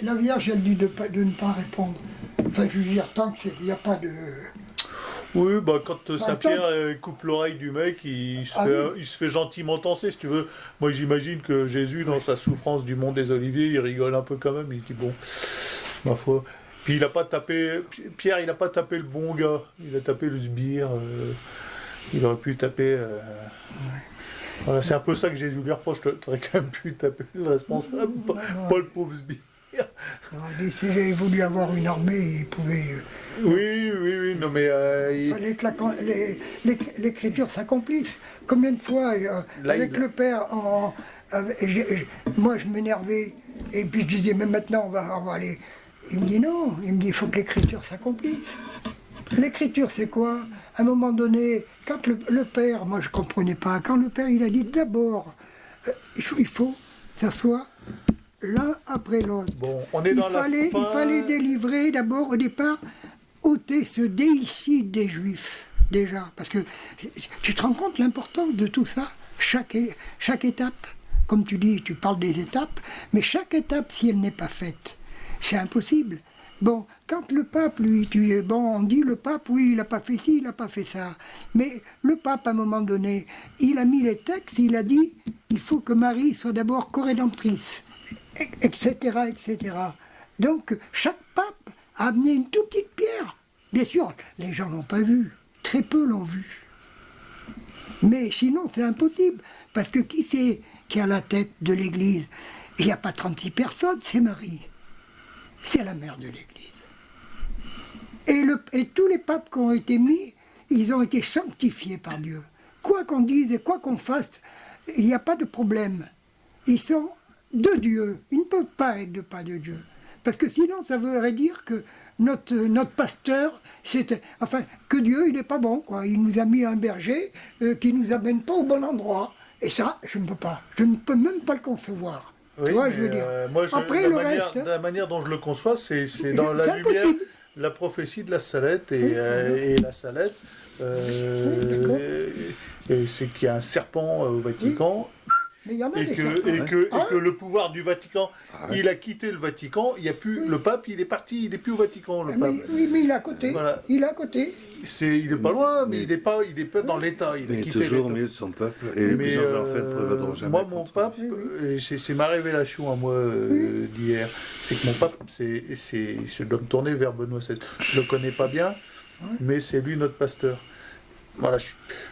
La Vierge, elle dit de ne pas répondre. Enfin, je veux dire, tant qu'il n'y a pas de... Oui, bah quand Saint-Pierre coupe l'oreille du mec, il se fait gentiment tenser, si tu veux. Moi, j'imagine que Jésus, dans sa souffrance du mont des Oliviers, il rigole un peu quand même. Il dit, bon, ma foi... Puis il a pas tapé... Pierre, il n'a pas tapé le bon gars. Il a tapé le sbire. Il aurait pu taper... Voilà, c'est un peu ça que Jésus lui reproche. Tu aurais quand même pu taper le responsable, pas le pauvre sbire. Si j'avais voulu avoir une armée, il pouvait... Oui, non mais... Il fallait que l'écriture s'accomplisse. Combien de fois, avec le père, moi je m'énervais, et puis je disais, mais maintenant on va aller... Il me dit non, il faut que l'écriture s'accomplisse. L'écriture c'est quoi? À un moment donné, quand le père, moi je ne comprenais pas, quand le père il a dit d'abord, il faut que ça soit l'un après l'autre. Bon, on est dans il fallait délivrer d'abord au départ, ôter ce déicide des Juifs. déjà. Parce que tu te rends compte l'importance de tout ça, chaque étape. Comme tu dis, tu parles des étapes, mais chaque étape, si elle n'est pas faite, c'est impossible. Bon, quand le pape, lui, on dit le pape, oui, il n'a pas fait ci, il n'a pas fait ça. Mais le pape, à un moment donné, il a mis les textes, il a dit, il faut que Marie soit d'abord corédemptrice, etc., etc. Donc, chaque pape a amené une toute petite pierre. Bien sûr, les gens ne l'ont pas vu, très peu l'ont vu. Mais sinon, c'est impossible, parce que qui c'est qui a la tête de l'Église? Il n'y a pas 36 personnes, c'est Marie. C'est la mère de l'Église. Et tous les papes qui ont été mis, ils ont été sanctifiés par Dieu. Quoi qu'on dise et quoi qu'on fasse, il n'y a pas de problème. Ils sont de Dieu. Ils ne peuvent pas être de pas de Dieu. Parce que sinon, ça voudrait dire que notre pasteur, que Dieu, il n'est pas bon, quoi. Il nous a mis un berger qui ne nous amène pas au bon endroit. Et ça, je ne peux pas. Je ne peux même pas le concevoir. Oui, tu vois, je veux dire. Moi, Après, le reste... la manière dont je le conçois, c'est dans la lumière, la prophétie de la Salette. Et la Salette, c'est qu'il y a un serpent au Vatican. Mais il y en a et des que le pouvoir du Vatican, il a quitté le Vatican, il y a plus, le pape, il est parti, il n'est plus au Vatican, le pape. Oui, mais il est à côté. Voilà. Il est à côté. Il est pas loin, mais il est pas dans l'État. Il est toujours au milieu de son peuple, et les puissances de l'enfer ne prévaudront jamais. Moi, mon pape, c'est ma révélation à moi d'hier, c'est que mon pape, je dois me tourner vers Benoît XVI. Je le connais pas bien, mais c'est lui notre pasteur. Voilà,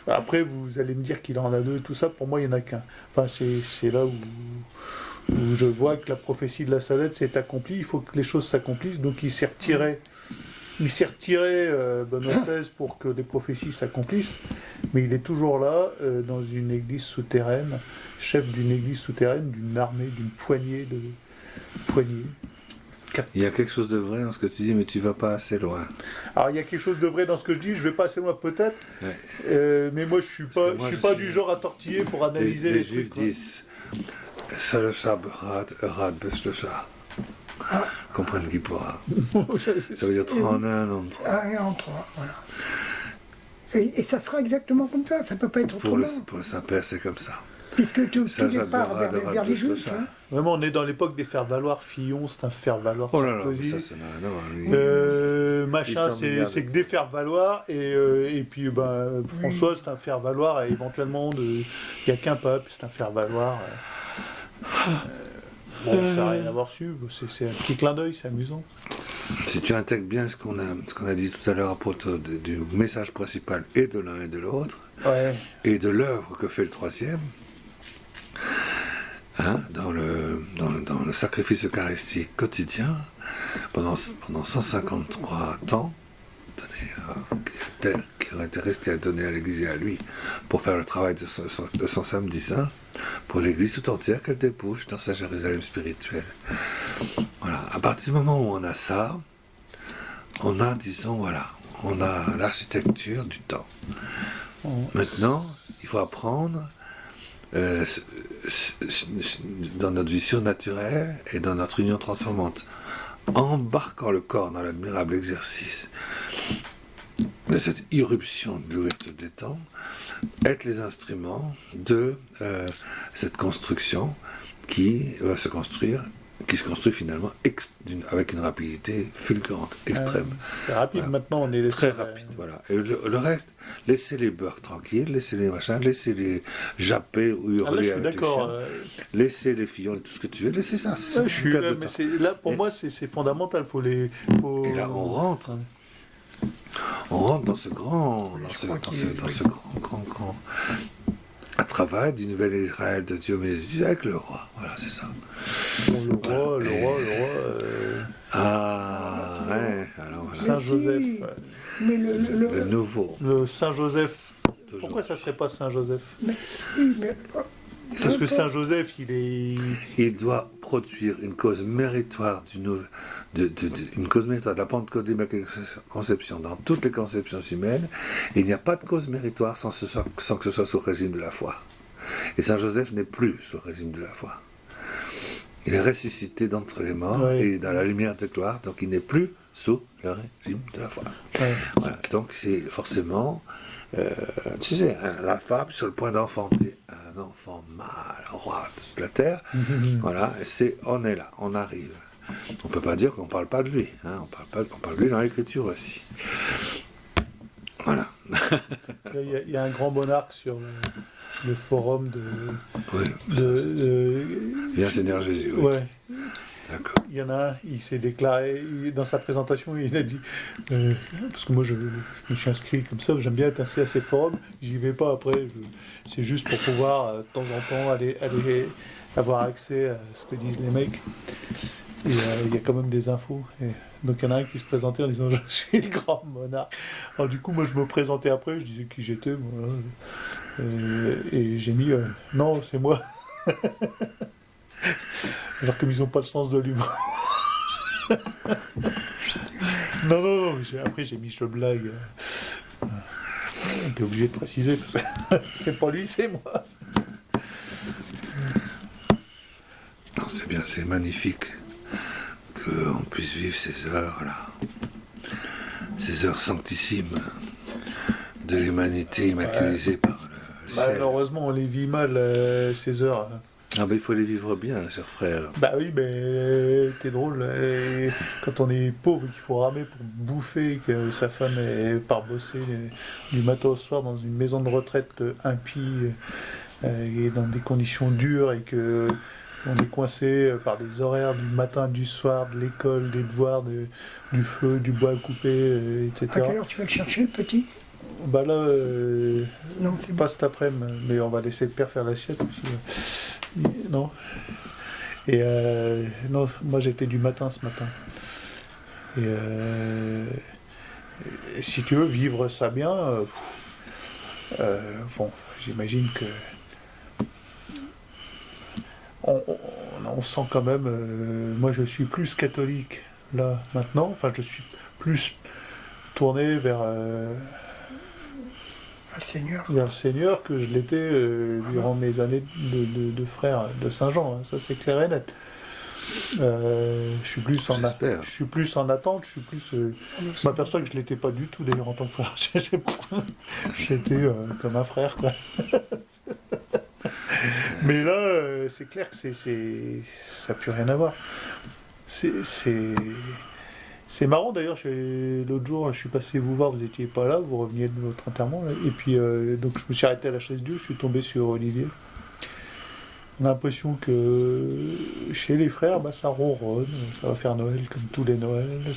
après, vous allez me dire qu'il en a deux et tout ça. Pour moi, il n'y en a qu'un. Enfin, c'est là où je vois que la prophétie de la Salette s'est accomplie. Il faut que les choses s'accomplissent. Donc, il s'est retiré Benoît XVI pour que les prophéties s'accomplissent. Mais il est toujours là, dans une église souterraine, chef d'une église souterraine, d'une armée, d'une poignée. Il y a quelque chose de vrai dans ce que tu dis, mais tu ne vas pas assez loin. Alors, il y a quelque chose de vrai dans ce que je dis, je ne vais pas assez loin peut-être, mais moi, je ne suis pas du genre à tortiller pour analyser les Juifs trucs. disent « Salosha Rad Beshlosha ». Comprenne qui pourra. Ça veut dire 3 en 1 en 3. 1 en 3, voilà. Et ça sera exactement comme ça, ça ne peut pas être autrement. Pour le Saint-Père, c'est comme ça. Puisque tout départ vers les Juifs. Hein. Vraiment, on est dans l'époque des faire-valoir. Fillon, c'est un faire-valoir. Oh là là, ça, c'est machin, c'est que des faire-valoir. Et puis, François, c'est un faire-valoir. Et éventuellement, il n'y a qu'un pape, c'est un faire-valoir. Bon, ça n'a rien à voir dessus. C'est un petit clin d'œil, c'est amusant. Si tu intègres bien ce qu'on a dit tout à l'heure à propos du message principal et de l'un et de l'autre, et de l'œuvre que fait le troisième, dans le sacrifice eucharistique quotidien, pendant 153 temps, qui aurait été resté à donner à l'Église et à lui, pour faire le travail de son samedi saint, pour l'Église tout entière qu'elle débouche dans sa Jérusalem spirituelle. Voilà. À partir du moment où on a ça, on a, on a l'architecture du temps. Maintenant, il faut apprendre dans notre vie surnaturelle et dans notre union transformante, embarquant le corps dans l'admirable exercice de cette irruption de l'ouverture des temps, être les instruments de cette construction qui va se construire, qui se construit finalement avec une rapidité fulgurante, extrême. C'est rapide, voilà. Maintenant on est très rapide, voilà. Et le reste, laissez les beurs tranquilles, laissez les machins, laissez les japper ou hurler avec les chiens, laissez les fillons, tout ce que tu veux, laissez ça. Là, pour moi, c'est fondamental. Et là, on rentre. On rentre dans ce grand travail du nouvel Israël de Dieu, mais avec le roi. Voilà, c'est ça. Le roi. Alors voilà. Saint-Joseph. Mais le nouveau. Le Saint-Joseph. Pourquoi ça serait pas Saint-Joseph? Parce que Saint-Joseph, il doit produire une cause méritoire une cause méritoire de la Pentecôte de l'Immaculée Conception dans toutes les conceptions humaines. Il n'y a pas de cause méritoire sans que ce soit sous le régime de la foi. Et Saint-Joseph n'est plus sous le régime de la foi. Il est ressuscité d'entre les morts et dans la lumière de gloire, donc il n'est plus sous le régime de la foi. Ouais. Voilà, donc c'est forcément, tu sais, la femme sur le point d'enfanter un enfant mâle, roi de toute la terre. Voilà, on est là, on arrive. On ne peut pas dire qu'on ne parle pas de lui, hein, on parle de lui dans l'écriture aussi. Voilà. Il y a un grand monarque sur le forum Bien Seigneur Jésus. Oui. Ouais. D'accord. Il y en a un, il s'est déclaré, dans sa présentation, il a dit, parce que moi je me suis inscrit comme ça, j'aime bien être inscrit à ces forums, j'y vais pas après, c'est juste pour pouvoir de temps en temps aller avoir accès à ce que disent les mecs. Et il y a quand même des infos. Et donc il y en a un qui se présentait en disant je suis le grand monarque. Alors du coup moi je me présentais après, je disais qui j'étais. Voilà. Et j'ai mis non c'est moi. Alors comme ils n'ont pas le sens de l'humour. non, après j'ai mis je blague. On était obligé de préciser parce que c'est pas lui, c'est moi. Non, c'est bien, c'est magnifique qu'on puisse vivre ces heures-là, ces heures sanctissimes de l'humanité immaculisée par le ciel. Malheureusement, on les vit mal, ces heures. Ah ben il faut les vivre bien, chers frères. Bah oui, mais t'es drôle. Quand on est pauvre, qu'il faut ramer pour bouffer, que sa femme part bosser du matin au soir dans une maison de retraite impie et dans des conditions dures et que on est coincé par des horaires du matin, du soir, de l'école, des devoirs, du feu, du bois à couper, etc. À quelle heure tu vas le chercher, le petit? Bah là, non, c'est pas cet après-midi, mais on va laisser le père faire l'assiette aussi. Non. Et non, moi j'étais du matin ce matin. Et si tu veux vivre ça bien, bon, j'imagine que on sent quand même. Moi je suis plus catholique là maintenant. Enfin, je suis plus tourné vers le Seigneur que je l'étais durant mes années de frère de Saint-Jean, hein, ça c'est clair et net. Je suis plus en attente, je m'aperçois que je l'étais pas du tout d'ailleurs en tant que frère. J'étais comme un frère quoi. Mais là c'est clair que ça n'a plus rien à voir. C'est marrant d'ailleurs, l'autre jour je suis passé vous voir, vous n'étiez pas là, vous reveniez de votre enterrement, là, et puis donc je me suis arrêté à la chaise Dieu, je suis tombé sur Olivier. On a l'impression que chez les frères, bah, ça ronronne, ça va faire Noël comme tous les Noëls,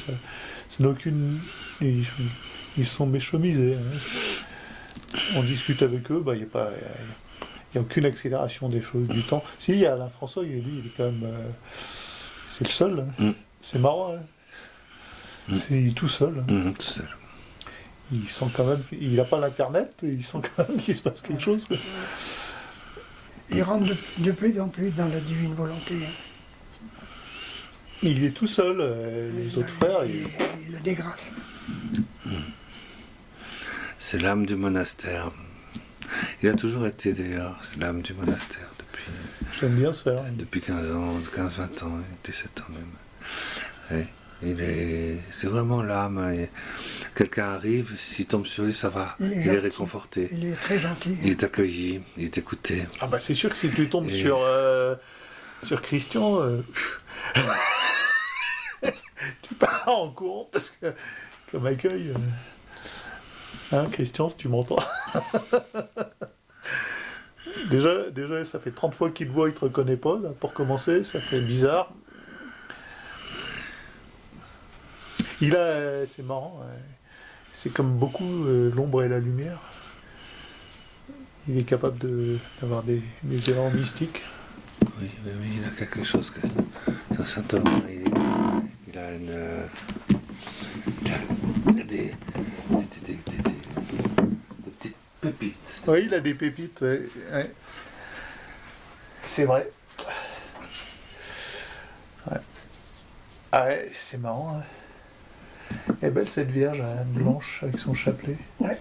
ça n'a aucune... Ils sont méchomisés. Hein. On discute avec eux, bah, il n'y a aucune accélération des choses, du temps. Si, il y a Alain François, lui, il est quand même... c'est le seul, hein. C'est marrant, hein. C'est tout seul. Tout seul. Il sent quand même, il n'a pas l'internet, il sent quand même qu'il se passe quelque chose. Il rentre de plus en plus dans la divine volonté. Il est tout seul, les autres frères. Il a des grâces. C'est l'âme du monastère. Il a toujours été d'ailleurs, c'est l'âme du monastère depuis. J'aime bien ce frère. Depuis 15 ans, 15-20 ans, 17 ans même. Ouais. C'est vraiment l'âme. Quelqu'un arrive, s'il tombe sur lui, ça va. Il est réconforté. Il est très gentil. Il est accueilli, il est écouté. Ah bah c'est sûr que si tu tombes sur Christian, tu pars en courant parce que comme accueil, hein, Christian, si tu m'entends. déjà, ça fait 30 fois qu'il te voit, il te reconnaît pas. Là, pour commencer, ça fait bizarre. C'est marrant, c'est comme beaucoup l'ombre et la lumière. Il est capable d'avoir des élans mystiques. Oui, il a quelque chose. C'est un saint homme. Il a des petites pépites. Oui, il a des pépites, ouais. C'est vrai. Ouais. Ah ouais, c'est marrant, hein. Elle est belle cette Vierge, hein, blanche, avec son chapelet. Ouais.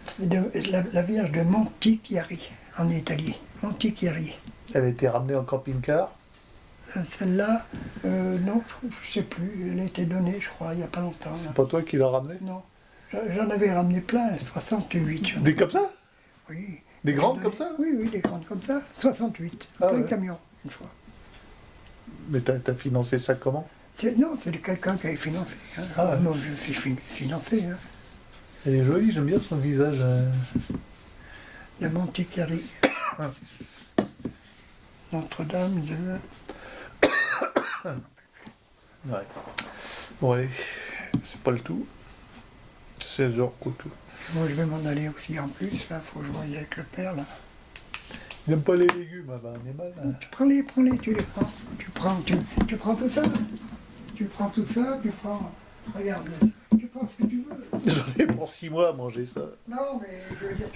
C'est la Vierge de Montichiari, en Italie. Montichiari. Elle a été ramenée en camping-car. Celle-là, non, je sais plus. Elle a été donnée, je crois, il n'y a pas longtemps. Là. C'est pas toi qui l'as ramené? Non. J'en avais ramené plein, 68. Des comme ça? Oui. Des grandes Donné- comme ça? Oui, oui, des grandes comme ça. 68. Ah Plein de ouais. camions, une fois. Mais t'as financé ça comment? Non, c'est quelqu'un qui avait financé. Hein. Ah ouais. Non, je suis financé. Hein. Elle est jolie, j'aime bien son visage. Le Monticari. Ah. Notre-Dame de... Ouais. Bon allez, c'est pas le tout. 16h quoique. Moi, je vais m'en aller aussi en plus. Là, faut que je voie avec le père. Là. Il n'aime pas les légumes, ah bah, on est mal. Hein. Prends-les, tu les prends. Tu prends tout ça. Tu prends tout ça, tu prends... Regarde, tu prends ce que tu veux. J'en ai pour 6 mois à manger ça. Non, mais je veux dire...